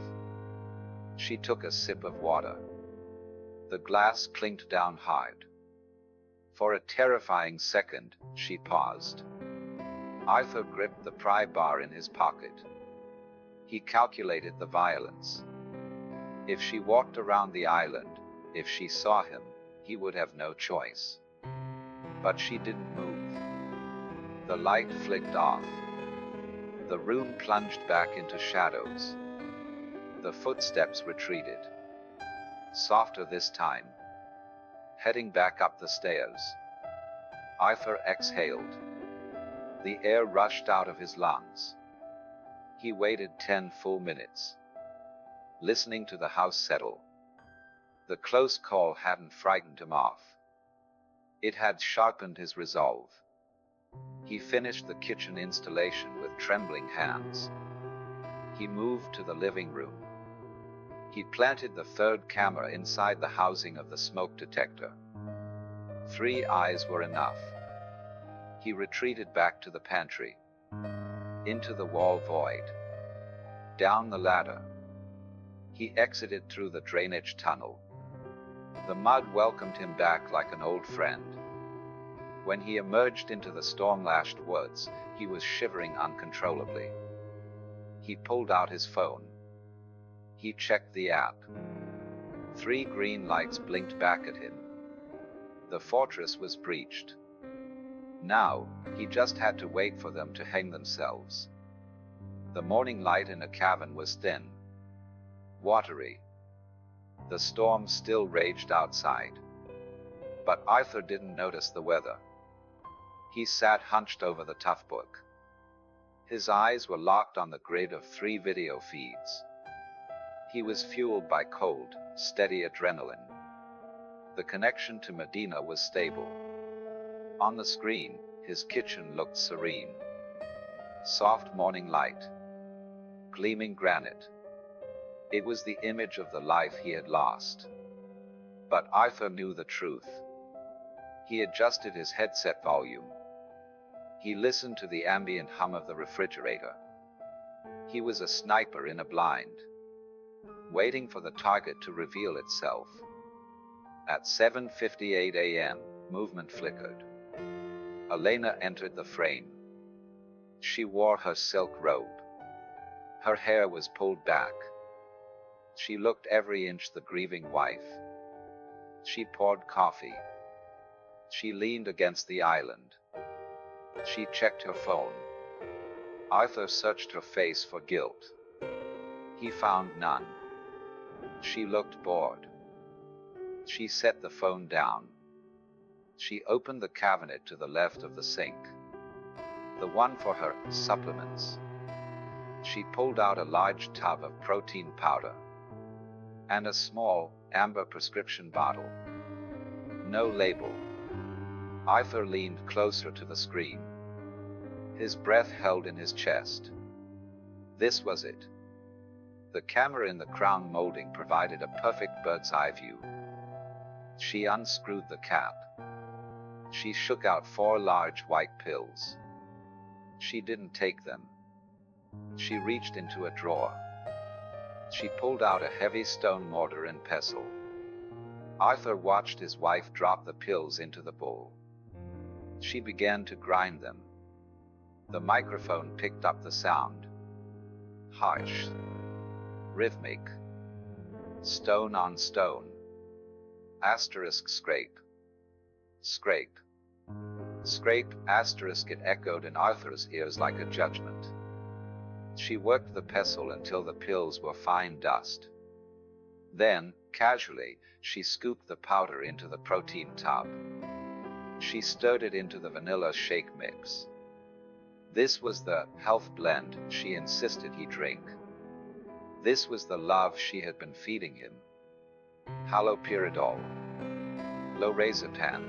She took a sip of water. The glass clinked down hard. For a terrifying second, she paused. Arthur gripped the pry bar in his pocket. He calculated the violence. If she walked around the island, if she saw him, he would have no choice. But she didn't move. The light flicked off. The room plunged back into shadows. The footsteps retreated. Softer this time. Heading back up the stairs. Arthur exhaled. The air rushed out of his lungs. He waited 10 full minutes, listening to the house settle. The close call hadn't frightened him off. It had sharpened his resolve. He finished the kitchen installation with trembling hands. He moved to the living room. He planted the third camera inside the housing of the smoke detector. 3 eyes were enough. He retreated back to the pantry. Into the wall void. Down the ladder. He exited through the drainage tunnel. The mud welcomed him back like an old friend. When he emerged into the storm-lashed woods, he was shivering uncontrollably. He pulled out his phone. He checked the app. 3 green lights blinked back at him. The fortress was breached. Now, he just had to wait for them to hang themselves. The morning light in a cavern was thin, watery. The storm still raged outside. But Arthur didn't notice the weather. He sat hunched over the tough book. His eyes were locked on the grid of 3 video feeds. He was fueled by cold, steady adrenaline. The connection to Medina was stable. On the screen, his kitchen looked serene. Soft morning light. Gleaming granite. It was the image of the life he had lost. But Arthur knew the truth. He adjusted his headset volume. He listened to the ambient hum of the refrigerator. He was a sniper in a blind, waiting for the target to reveal itself. At 7:58 a.m., movement flickered. Elena entered the frame. She wore her silk robe. Her hair was pulled back. She looked every inch the grieving wife. She poured coffee. She leaned against the island. She checked her phone. Arthur searched her face for guilt. He found none. She looked bored. She set the phone down. She opened the cabinet to the left of the sink, the one for her supplements. She pulled out a large tub of protein powder and a small, amber prescription bottle. No label. Arthur leaned closer to the screen. His breath held in his chest. This was it. The camera in the crown molding provided a perfect bird's-eye view. She unscrewed the cap. She shook out 4 large white pills. She didn't take them. She reached into a drawer. She pulled out a heavy stone mortar and pestle. Arthur watched his wife drop the pills into the bowl. She began to grind them. The microphone picked up the sound. Harsh. Rhythmic. Stone on stone. Asterisk scrape. Scrape. Scrape, asterisk. It echoed in Arthur's ears like a judgment. She worked the pestle until the pills were fine dust. Then, casually, she scooped the powder into the protein tub. She stirred it into the vanilla shake mix. This was the health blend she insisted he drink. This was the love she had been feeding him. Haloperidol. Lorazepam.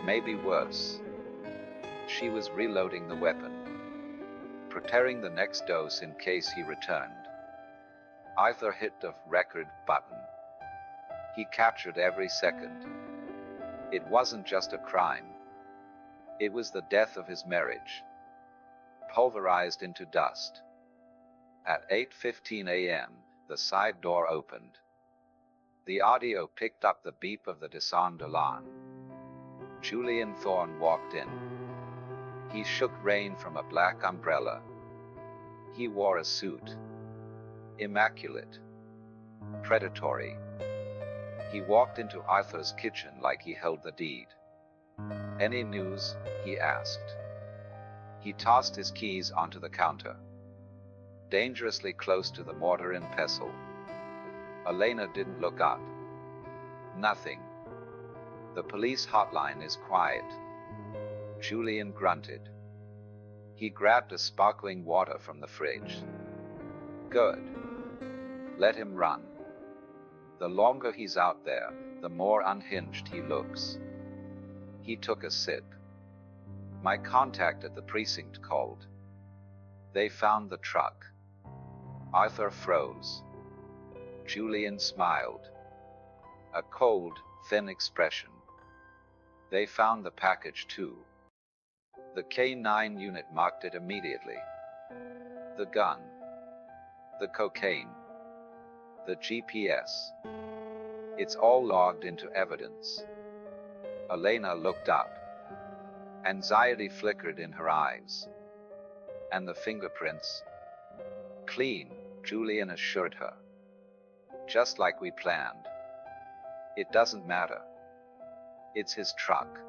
Maybe worse. She was reloading the weapon, preparing the next dose in case he returned. Arthur hit the record button. He captured every second. It wasn't just a crime. It was the death of his marriage, pulverized into dust. At 8:15 a.m., the side door opened. The audio picked up the beep of the disarmed alarm. Julian Thorne walked in. He shook rain from a black umbrella. He wore a suit. Immaculate. Predatory. He walked into Arthur's kitchen like he held the deed. "Any news?" he asked. He tossed his keys onto the counter, dangerously close to the mortar and pestle. Elena didn't look up. "Nothing. The police hotline is quiet." Julian grunted. He grabbed a sparkling water from the fridge. "Good. Let him run. The longer he's out there, the more unhinged he looks." He took a sip. "My contact at the precinct called. They found the truck." Arthur froze. Julian smiled. A cold, thin expression. "They found the package too. The K9 unit marked it immediately. The gun. The cocaine. The GPS. It's all logged into evidence." Elena looked up. Anxiety flickered in her eyes. "And the fingerprints?" "Clean," Julian assured her. "Just like we planned. It doesn't matter. It's his truck.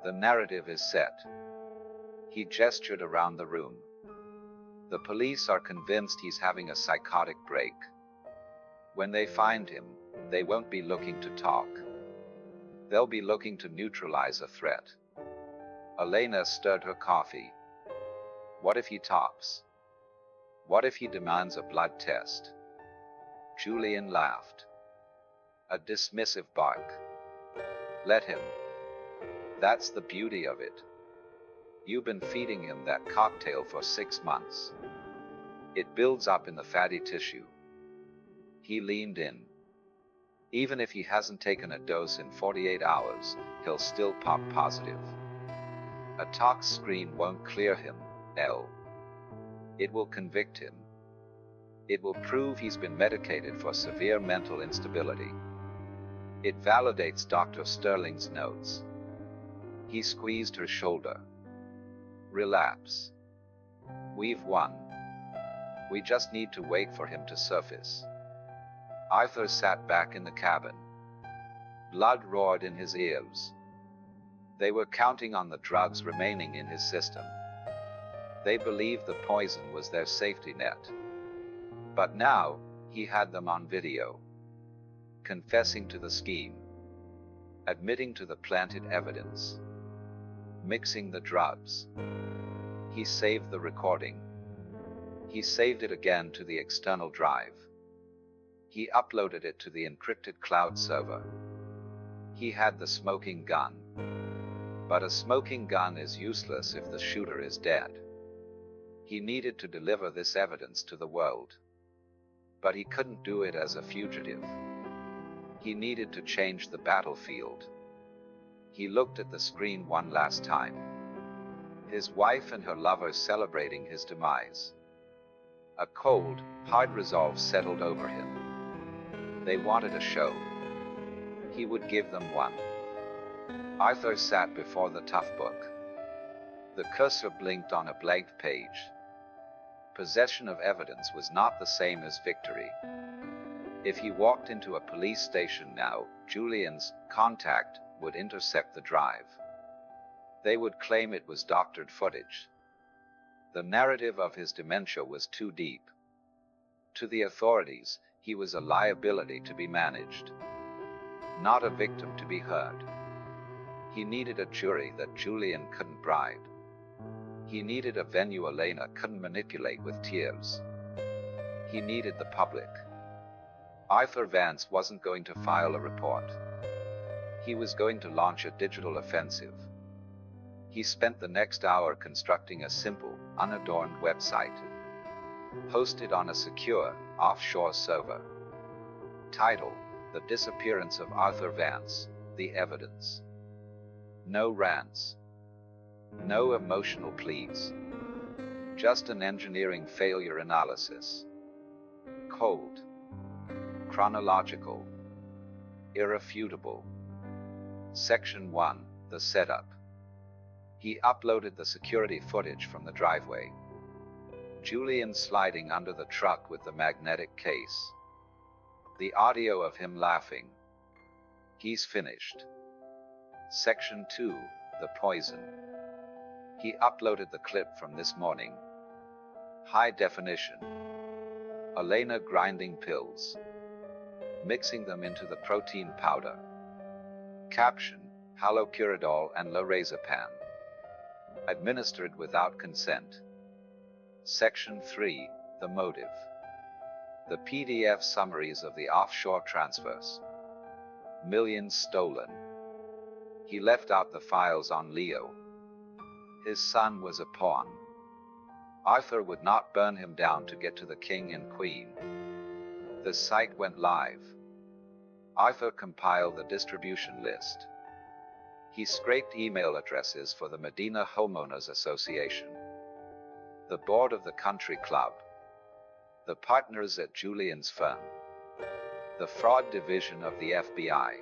The narrative is set. He gestured around the room. The police are convinced he's having a psychotic break. When they find him, they won't be looking to talk. They'll be looking to neutralize a threat. Elena stirred her coffee. What if he tops? What if he demands a blood test? Julian laughed. A dismissive bark. Let him. That's the beauty of it. You've been feeding him that cocktail for 6 months. It builds up in the fatty tissue. He leaned in. Even if he hasn't taken a dose in 48 hours, he'll still pop positive. A tox screen won't clear him, L. It will convict him. It will prove he's been medicated for severe mental instability. It validates Dr. Sterling's notes. He squeezed her shoulder. Relapse. We've won. We just need to wait for him to surface. Arthur sat back in the cabin. Blood roared in his ears. They were counting on the drugs remaining in his system. They believed the poison was their safety net. But now, he had them on video. Confessing to the scheme. Admitting to the planted evidence. Mixing the drugs. He saved the recording. He saved it again to the external drive. He uploaded it to the encrypted cloud server. He had the smoking gun. But a smoking gun is useless if the shooter is dead. He needed to deliver this evidence to the world. But he couldn't do it as a fugitive. He needed to change the battlefield. He looked at the screen one last time. His wife and her lover celebrating his demise. A cold, hard resolve settled over him. They wanted a show. He would give them one. Arthur sat before the tough book. The cursor blinked on a blank page. Possession of evidence was not the same as victory. If he walked into a police station now, Julian's contact would intercept the drive. They would claim it was doctored footage. The narrative of his dementia was too deep. To the authorities, he was a liability to be managed, not a victim to be heard. He needed a jury that Julian couldn't bribe. He needed a venue Elena couldn't manipulate with tears. He needed the public. Arthur Vance wasn't going to file a report. He was going to launch a digital offensive. He spent the next hour constructing a simple, unadorned website, hosted on a secure, offshore server. Title: The Disappearance of Arthur Vance, The Evidence. No rants. No emotional pleas. Just an engineering failure analysis. Cold. Chronological. Irrefutable. Section 1, The Setup. He uploaded the security footage from the driveway. Julian sliding under the truck with the magnetic case. The audio of him laughing. He's finished. Section 2, The Poison. He uploaded the clip from this morning. High definition. Elena grinding pills. Mixing them into the protein powder. Caption: haloperidol and lorazepam. Administered without consent. Section 3, The Motive. The PDF summaries of the offshore transfers. Millions stolen. He left out the files on Leo. His son was a pawn. Arthur would not burn him down to get to the king and queen. The site went live. Arthur compiled the distribution list. He scraped email addresses for the Medina Homeowners Association, the board of the country club, the partners at Julian's firm, the fraud division of the FBI,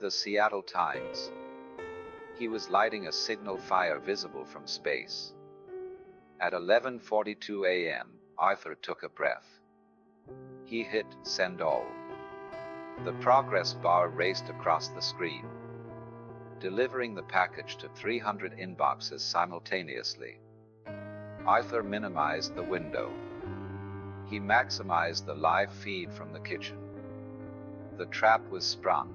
the Seattle Times. He was lighting a signal fire visible from space. At 11:42 a.m., Arthur took a breath. He hit send all. The progress bar raced across the screen, delivering the package to 300 inboxes simultaneously. Arthur minimized the window. He maximized the live feed from the kitchen. The trap was sprung.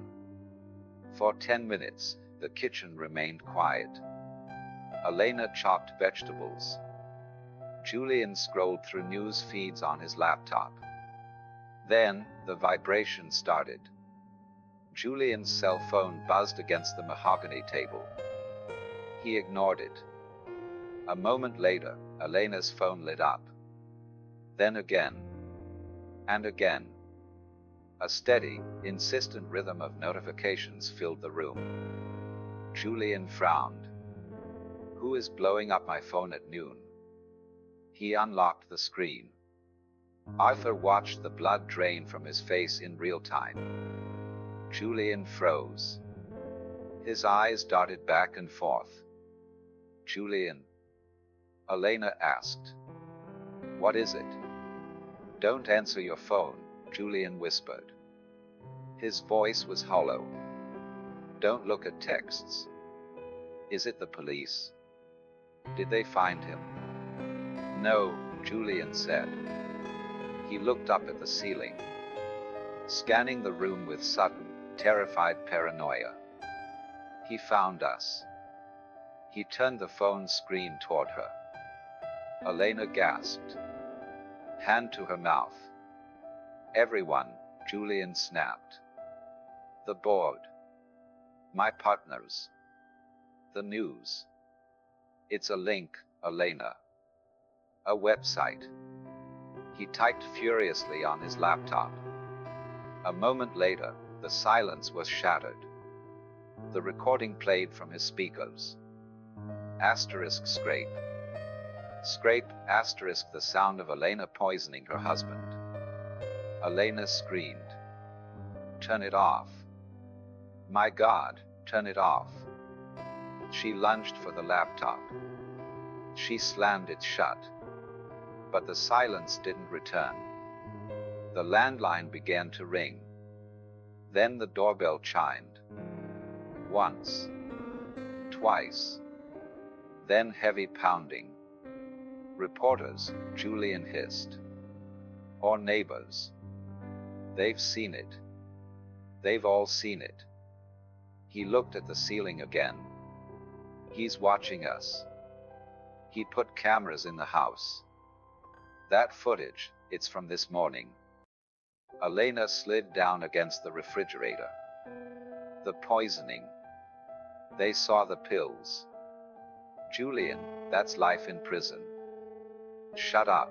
For 10 minutes, the kitchen remained quiet. Elena chopped vegetables. Julian scrolled through news feeds on his laptop. Then, the vibration started. Julian's cell phone buzzed against the mahogany table. He ignored it. A moment later, Elena's phone lit up. Then again. And again. A steady, insistent rhythm of notifications filled the room. Julian frowned. Who is blowing up my phone at noon? He unlocked the screen. Arthur watched the blood drain from his face in real time. Julian froze. His eyes darted back and forth. Julian? Elena asked. What is it? Don't answer your phone, Julian whispered. His voice was hollow. Don't look at texts. Is it the police? Did they find him? No, Julian said. He looked up at the ceiling, scanning the room with sudden, terrified paranoia. He found us. He turned the phone screen toward her. Elena gasped, hand to her mouth. Everyone, Julian snapped. The board. My partners. The news. It's a link, Elena. A website. He typed furiously on his laptop. A moment later, the silence was shattered. The recording played from his speakers. Asterisk scrape. Scrape, asterisk, the sound of Elena poisoning her husband. Elena screamed. Turn it off. My God, turn it off. She lunged for the laptop. She slammed it shut. But the silence didn't return. The landline began to ring. Then the doorbell chimed. Once. Twice. Then heavy pounding. Reporters, Julian hissed. Or neighbors. They've seen it. They've all seen it. He looked at the ceiling again. He's watching us. He put cameras in the house. That footage, it's from this morning. Elena slid down against the refrigerator. The poisoning. They saw the pills. Julian, that's life in prison. Shut up.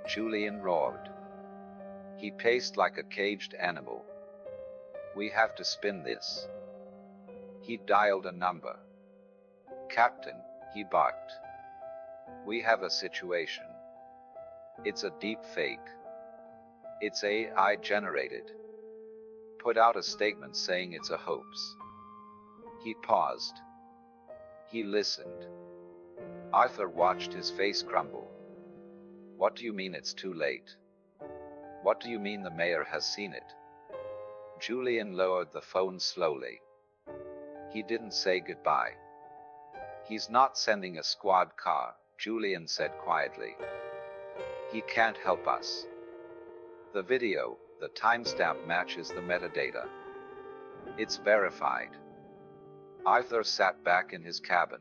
Julian roared. He paced like a caged animal. We have to spin this. He dialed a number. Captain, he barked. We have a situation. It's a deep fake. It's AI generated. Put out a statement saying it's a hoax. He paused. He listened. Arthur watched his face crumble. What do you mean it's too late? What do you mean the mayor has seen it? Julian lowered the phone slowly. He didn't say goodbye. He's not sending a squad car, Julian said quietly. He can't help us. The video, the timestamp matches the metadata. It's verified. Arthur sat back in his cabin.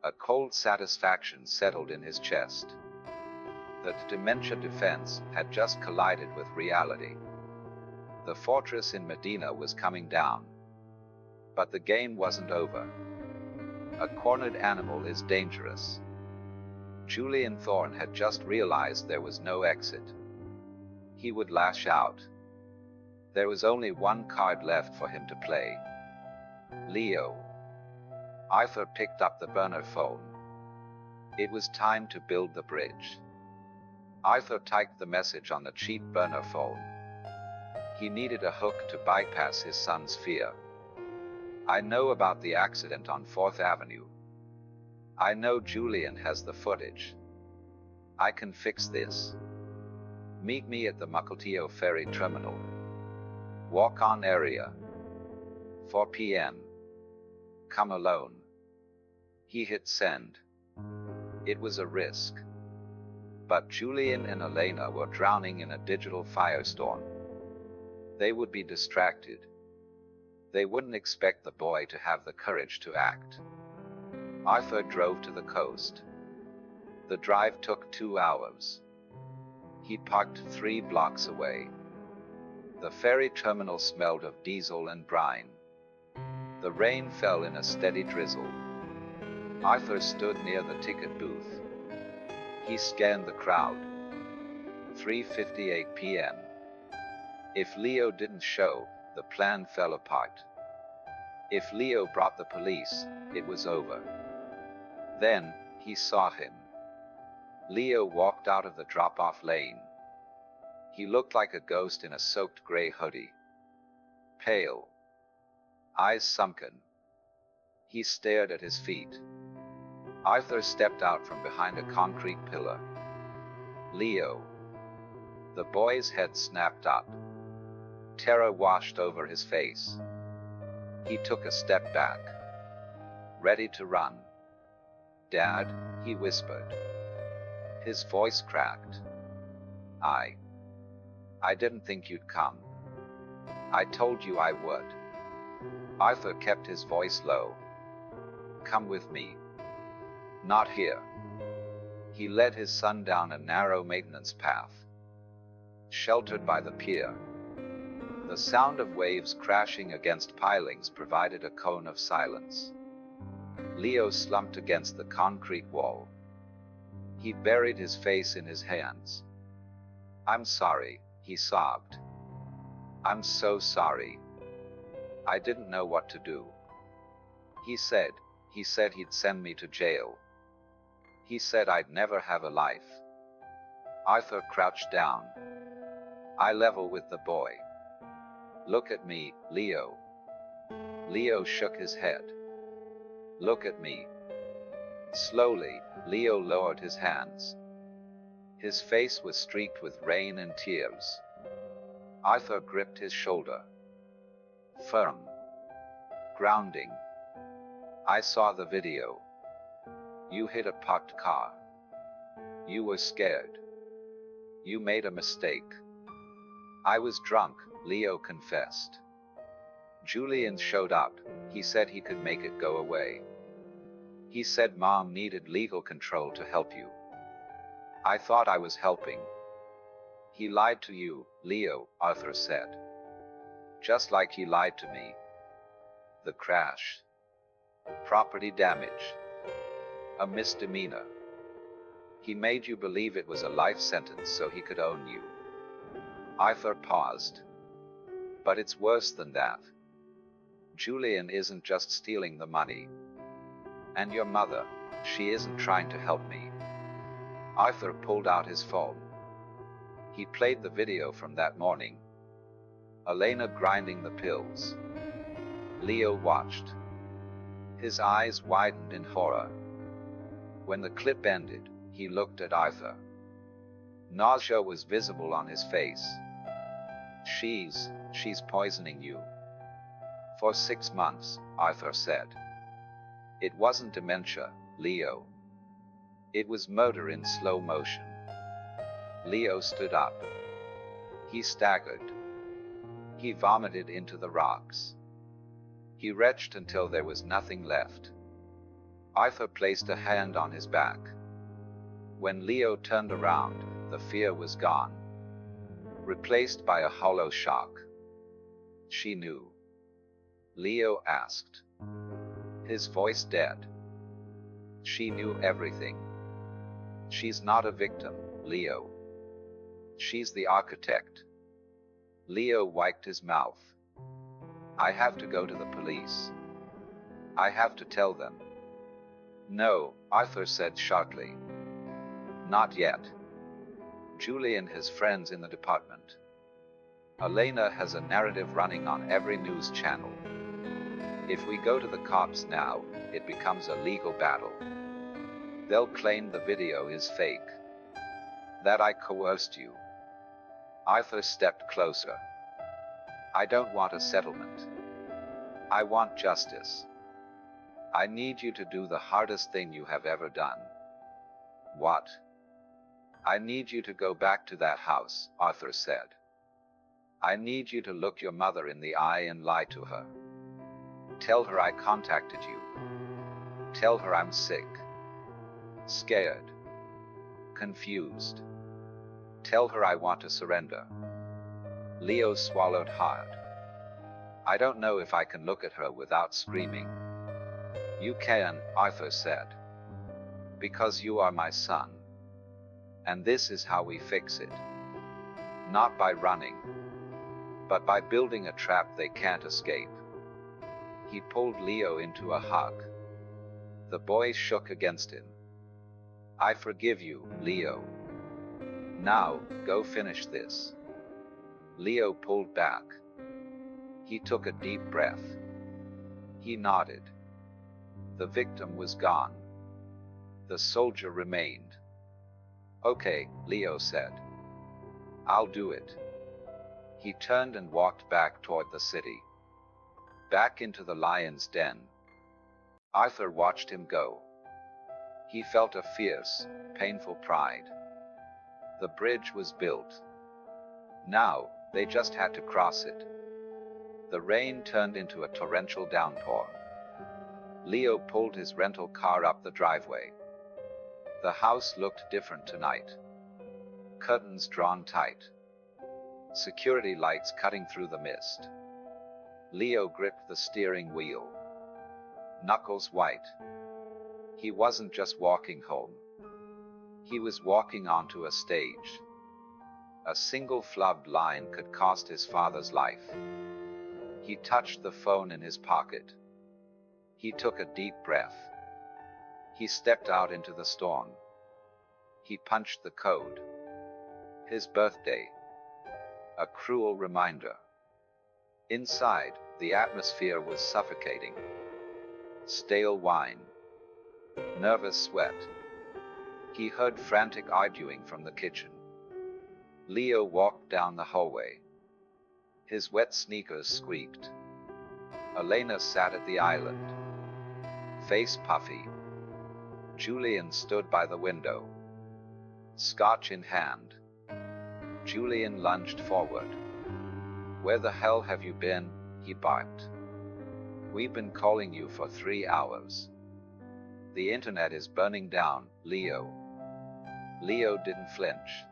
A cold satisfaction settled in his chest. The Dementia defense had just collided with reality. The fortress in Medina was coming down. But the game wasn't over. A cornered animal is dangerous. Julian Thorne had just realized there was no exit. He would lash out. There was only one card left for him to play. Leo. Arthur picked up the burner phone. It was time to build the bridge. Arthur typed the message on the cheap burner phone. He needed a hook to bypass his son's fear. I know about the accident on 4th Avenue. I know Julian has the footage. I can fix this. Meet me at the Mukilteo ferry terminal. Walk-on area. 4 p.m. Come alone. He hit send. It was a risk. But Julian and Elena were drowning in a digital firestorm. They would be distracted. They wouldn't expect the boy to have the courage to act. Arthur drove to the coast. The drive took 2 hours. He parked 3 blocks away. The ferry terminal smelled of diesel and brine. The rain fell in a steady drizzle. Arthur stood near the ticket booth. He scanned the crowd. 3:58 p.m. If Leo didn't show, the plan fell apart. If Leo brought the police, it was over. Then, he saw him. Leo walked out of the drop-off lane. He looked like a ghost in a soaked gray hoodie. Pale. Eyes sunken. He stared at his feet. Arthur stepped out from behind a concrete pillar. Leo. The boy's head snapped up. Terror washed over his face. He took a step back. Ready to run. Dad, he whispered. His voice cracked. I didn't think you'd come. I told you I would. Arthur kept his voice low. Come with me. Not here. He led his son down a narrow maintenance path. Sheltered by the pier. The sound of waves crashing against pilings provided a cone of silence. Leo slumped against the concrete wall. He buried his face in his hands. I'm sorry, he sobbed. I'm so sorry. I didn't know what to do. He said he'd send me to jail. He said I'd never have a life. Arthur crouched down. Eye level with the boy. Look at me, Leo. Leo shook his head. Look at me. Slowly, Leo lowered his hands. His face was streaked with rain and tears. Arthur gripped his shoulder. Firm. Grounding. I saw the video. You hit a parked car. You were scared. You made a mistake. I was drunk, Leo confessed. Julian showed up. He said he could make it go away. He said Mom needed legal control to help you. I thought I was helping. He lied to you, Leo, Arthur said. Just like he lied to me. The crash. Property damage. A misdemeanor. He made you believe it was a life sentence so he could own you. Arthur paused. But it's worse than that. Julian isn't just stealing the money. And your mother, she isn't trying to help me. Arthur pulled out his phone. He played the video from that morning. Elena grinding the pills. Leo watched. His eyes widened in horror. When the clip ended, he looked at Arthur. Nausea was visible on his face. She's poisoning you. For 6 months, Arthur said. It wasn't dementia, Leo. It was murder in slow motion. Leo stood up. He staggered. He vomited into the rocks. He retched until there was nothing left. Arthur placed a hand on his back. When Leo turned around, the fear was gone. Replaced by a hollow shock. She knew. Leo asked. His voice dead. She knew everything. She's not a victim, Leo. She's the architect. Leo wiped his mouth. I have to go to the police. I have to tell them. No, Arthur said sharply. Not yet. Julian has friends in the department. Elena has a narrative running on every news channel. If we go to the cops now, it becomes a legal battle. They'll claim the video is fake. That I coerced you. Arthur stepped closer. I don't want a settlement. I want justice. I need you to do the hardest thing you have ever done. What? I need you to go back to that house, Arthur said. I need you to look your mother in the eye and lie to her. Tell her I contacted you. Tell her I'm sick, scared, confused. Tell her I want to surrender. Leo swallowed hard. I don't know if I can look at her without screaming. You can, Arthur said. Because you are my son. And this is how we fix it. Not by running, but by building a trap they can't escape. He pulled Leo into a hug. The boy shook against him. I forgive you, Leo. Now, go finish this. Leo pulled back. He took a deep breath. He nodded. The victim was gone. The soldier remained. Okay, Leo said. I'll do it. He turned and walked back toward the city. Back into the lion's den. Arthur watched him go. He felt a fierce, painful pride. The bridge was built. Now, they just had to cross it. The rain turned into a torrential downpour. Leo pulled his rental car up the driveway. The house looked different tonight. Curtains drawn tight. Security lights cutting through the mist. Leo gripped the steering wheel. Knuckles white. He wasn't just walking home. He was walking onto a stage. A single flubbed line could cost his father's life. He touched the phone in his pocket. He took a deep breath. He stepped out into the storm. He punched the code. His birthday. A cruel reminder. Inside, the atmosphere was suffocating. Stale wine. Nervous sweat. He heard frantic arguing from the kitchen. Leo walked down the hallway. His wet sneakers squeaked. Elena sat at the island, face puffy. Julian stood by the window, scotch in hand. Julian lunged forward. Where the hell have you been? He barked. We've been calling you for 3 hours. The internet is burning down, Leo. Leo didn't flinch.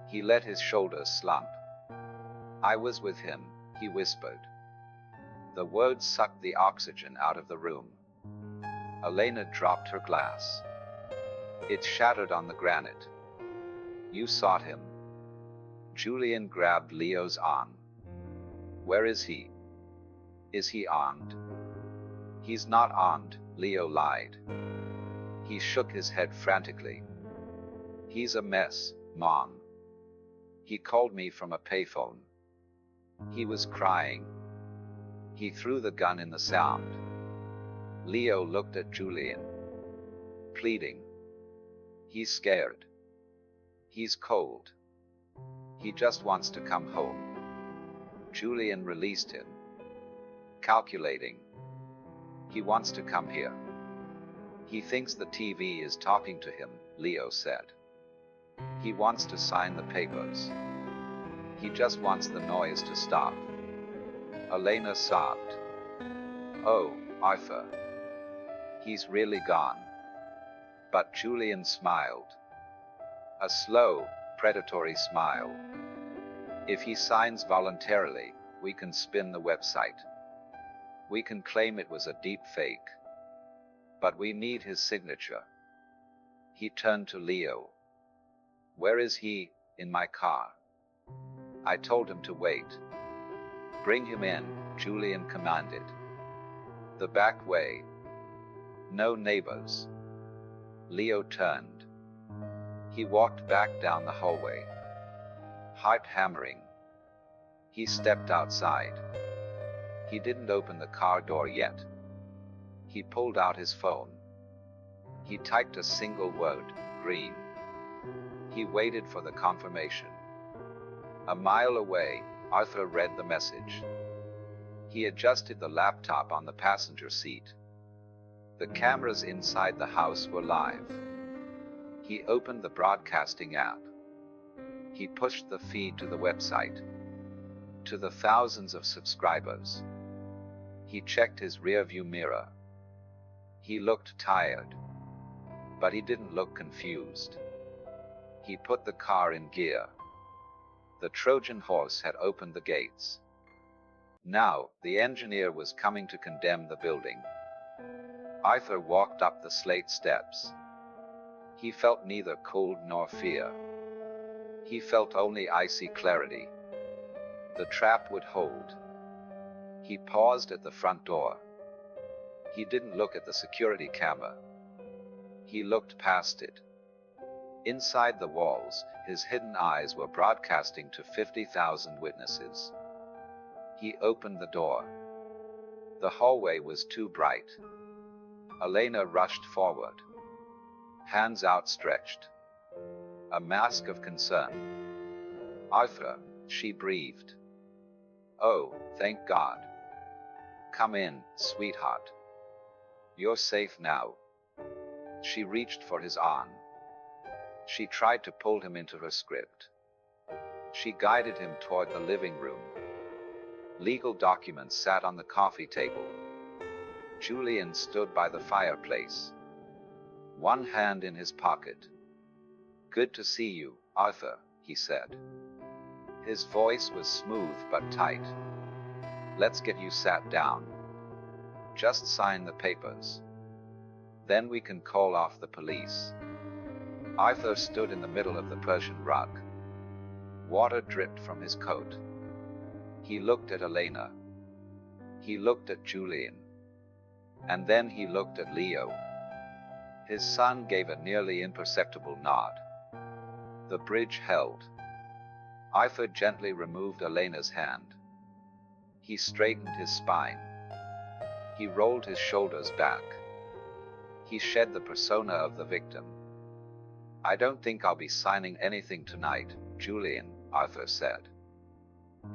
He let his shoulders slump. I was with him, he whispered. The words sucked the oxygen out of the room. Elena dropped her glass. It shattered on the granite. You sought him. Julian grabbed Leo's arm. Where is he? Is he armed? He's not armed, Leo lied. He shook his head frantically. He's a mess, Mom. He called me from a payphone. He was crying. He threw the gun in the sound. Leo looked at Julian. Pleading. He's scared. He's cold. He just wants to come home. Julian released him. Calculating. He wants to come here. He thinks the TV is talking to him, Leo said. He wants to sign the papers. He just wants the noise to stop. Elena sobbed. Oh, Arthur. He's really gone. But Julian smiled. A slow, predatory smile. If he signs voluntarily, we can spin the website. We can claim it was a deep fake. But we need his signature. He turned to Leo. Where is he? In my car. I told him to wait. Bring him in, Julian commanded. The back way. No neighbors. Leo turned. He walked back down the hallway. Heart hammering. He stepped outside. He didn't open the car door yet. He pulled out his phone. He typed a single word, green. He waited for the confirmation. A mile away, Arthur read the message. He adjusted the laptop on the passenger seat. The cameras inside the house were live. He opened the broadcasting app. He pushed the feed to the website. To the thousands of subscribers. He checked his rearview mirror. He looked tired. But he didn't look confused. He put the car in gear. The Trojan horse had opened the gates. Now, the engineer was coming to condemn the building. Arthur walked up the slate steps. He felt neither cold nor fear. He felt only icy clarity. The trap would hold. He paused at the front door. He didn't look at the security camera. He looked past it. Inside the walls, his hidden eyes were broadcasting to 50,000 witnesses. He opened the door. The hallway was too bright. Elena rushed forward. Hands outstretched. A mask of concern. Arthur, she breathed. Oh, thank God. Come in, sweetheart. You're safe now. She reached for his arm. She tried to pull him into her script. She guided him toward the living room. Legal documents sat on the coffee table. Julian stood by the fireplace. One hand in his pocket. Good to see you, Arthur, he said. His voice was smooth but tight. Let's get you sat down. Just sign the papers. Then we can call off the police. Arthur stood in the middle of the Persian rug. Water dripped from his coat. He looked at Elena. He looked at Julian. And then he looked at Leo. His son gave a nearly imperceptible nod. The bridge held. Arthur gently removed Elena's hand. He straightened his spine. He rolled his shoulders back. He shed the persona of the victim. I don't think I'll be signing anything tonight, Julian, Arthur said.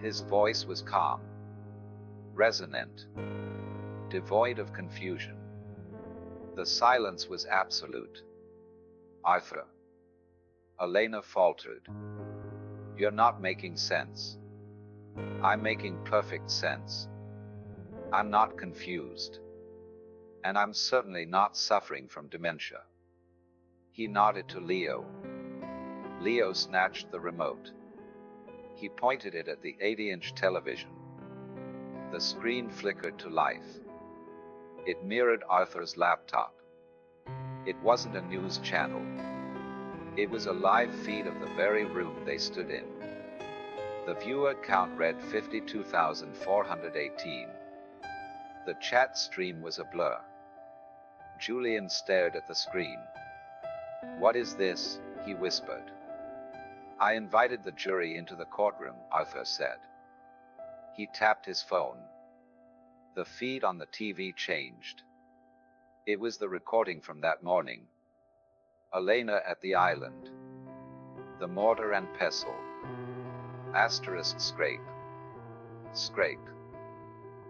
His voice was calm, resonant, devoid of confusion. The silence was absolute. Arthur. Elena faltered. You're not making sense. I'm making perfect sense. I'm not confused. And I'm certainly not suffering from dementia. He nodded to Leo. Leo snatched the remote. He pointed it at the 80-inch television. The screen flickered to life. It mirrored Arthur's laptop. It wasn't a news channel. It was a live feed of the very room they stood in. The viewer count read 52,418. The chat stream was a blur. Julian stared at the screen. What is this? He whispered. I invited the jury into the courtroom, Arthur said. He tapped his phone. The feed on the TV changed. It was the recording from that morning. Elena at the island. The mortar and pestle. Asterisk scrape. Scrape.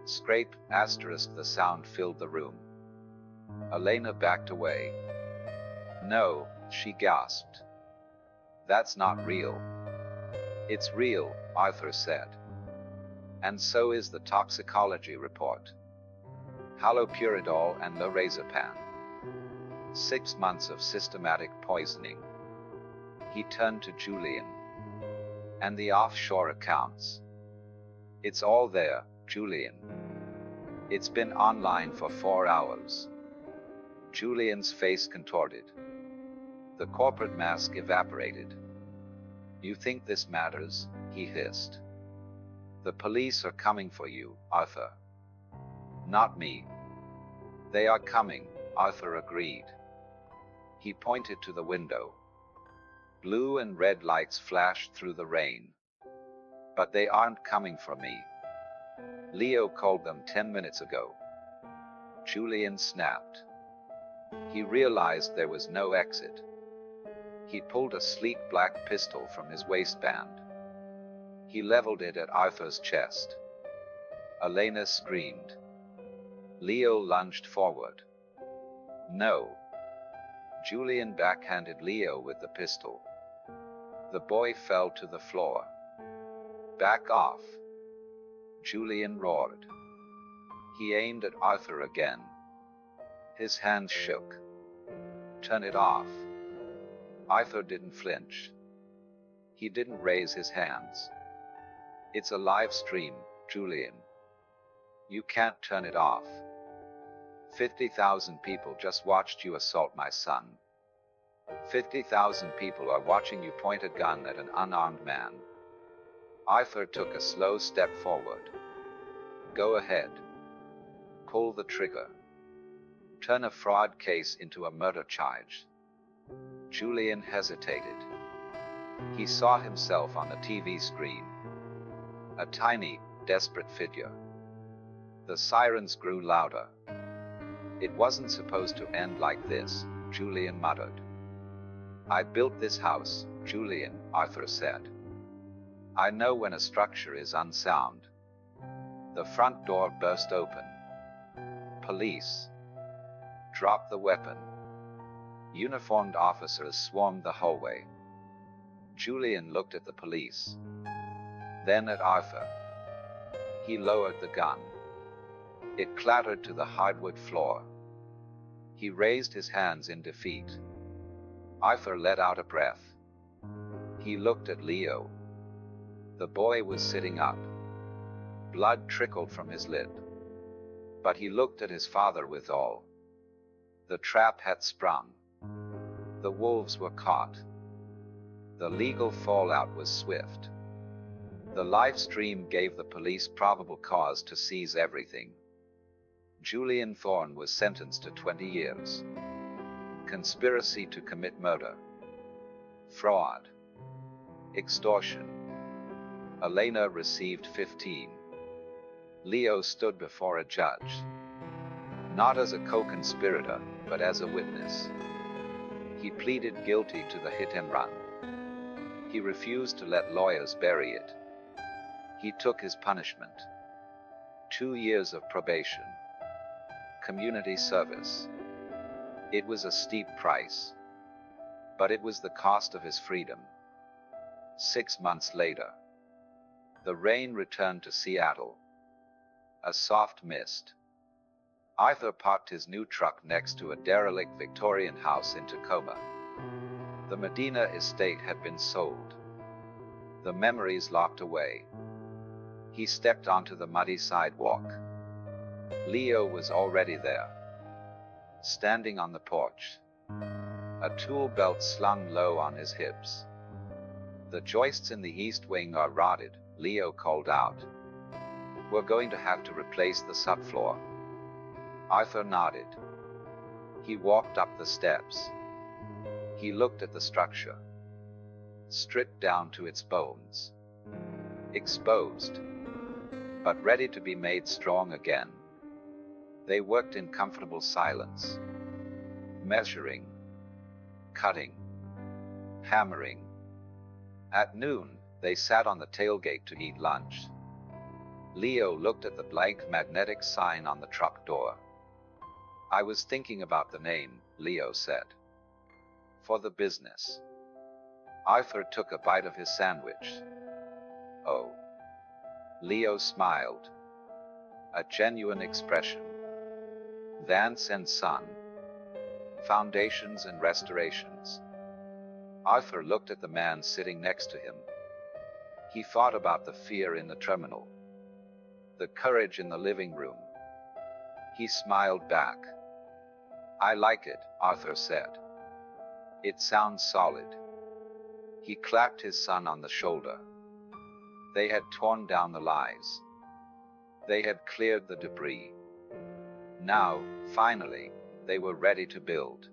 Scrape, asterisk, the sound filled the room. Elena backed away. No, she gasped. That's not real. It's real, Arthur said. And so is the toxicology report. Halopuridol and lorazepam. 6 months of systematic poisoning. He turned to Julian. And the offshore accounts. It's all there, Julian. It's been online for 4 hours. Julian's face contorted. The corporate mask evaporated. You think this matters? He hissed. The police are coming for you, Arthur. Not me. They are coming, Arthur agreed. He pointed to the window. Blue and red lights flashed through the rain. But they aren't coming for me. Leo called them 10 minutes ago. Julian snapped. He realized there was no exit. He pulled a sleek black pistol from his waistband. He leveled it at Arthur's chest. Elena screamed. Leo lunged forward. No. Julian backhanded Leo with the pistol. The boy fell to the floor. Back off. Julian roared. He aimed at Arthur again. His hands shook. Turn it off. Arthur didn't flinch. He didn't raise his hands. It's a live stream, Julian. You can't turn it off. 50,000 people just watched you assault my son. 50,000 people are watching you point a gun at an unarmed man. Arthur took a slow step forward. Go ahead. Pull the trigger. Turn a fraud case into a murder charge. Julian hesitated. He saw himself on the TV screen. A tiny, desperate figure. The sirens grew louder. It wasn't supposed to end like this, Julian muttered. I built this house, Julian, Arthur said. I know when a structure is unsound. The front door burst open. Police. Drop the weapon. Uniformed officers swarmed the hallway. Julian looked at the police. Then at Arthur. He lowered the gun. It clattered to the hardwood floor. He raised his hands in defeat. Arthur let out a breath. He looked at Leo. The boy was sitting up. Blood trickled from his lid. But he looked at his father with awe. The trap had sprung. The wolves were caught. The legal fallout was swift. The live stream gave the police probable cause to seize everything. Julian Thorne was sentenced to 20 years. Conspiracy to commit murder. Fraud. Extortion. Elena received 15. Leo stood before a judge. Not as a co-conspirator, but as a witness. He pleaded guilty to the hit and run. He refused to let lawyers bury it. He took his punishment. 2 years of probation. Community service. It was a steep price. But it was the cost of his freedom. 6 months later. The rain returned to Seattle. A soft mist. Arthur parked his new truck next to a derelict Victorian house in Tacoma. The Medina estate had been sold. The memories locked away. He stepped onto the muddy sidewalk. Leo was already there. Standing on the porch. A tool belt slung low on his hips. The joists in the east wing are rotted, Leo called out. We're going to have to replace the subfloor. Arthur nodded. He walked up the steps. He looked at the structure. Stripped down to its bones. Exposed. But ready to be made strong again. They worked in comfortable silence. Measuring. Cutting. Hammering. At noon, they sat on the tailgate to eat lunch. Leo looked at the blank magnetic sign on the truck door. I was thinking about the name, Leo said. For the business. Arthur took a bite of his sandwich. Oh. Leo smiled. A genuine expression. Vance and Son. Foundations and restorations. Arthur looked at the man sitting next to him. He thought about the fear in the terminal. The courage in the living room. He smiled back. I like it, Arthur said. It sounds solid. He clapped his son on the shoulder. They had torn down the lies. They had cleared the debris. Now, finally, they were ready to build.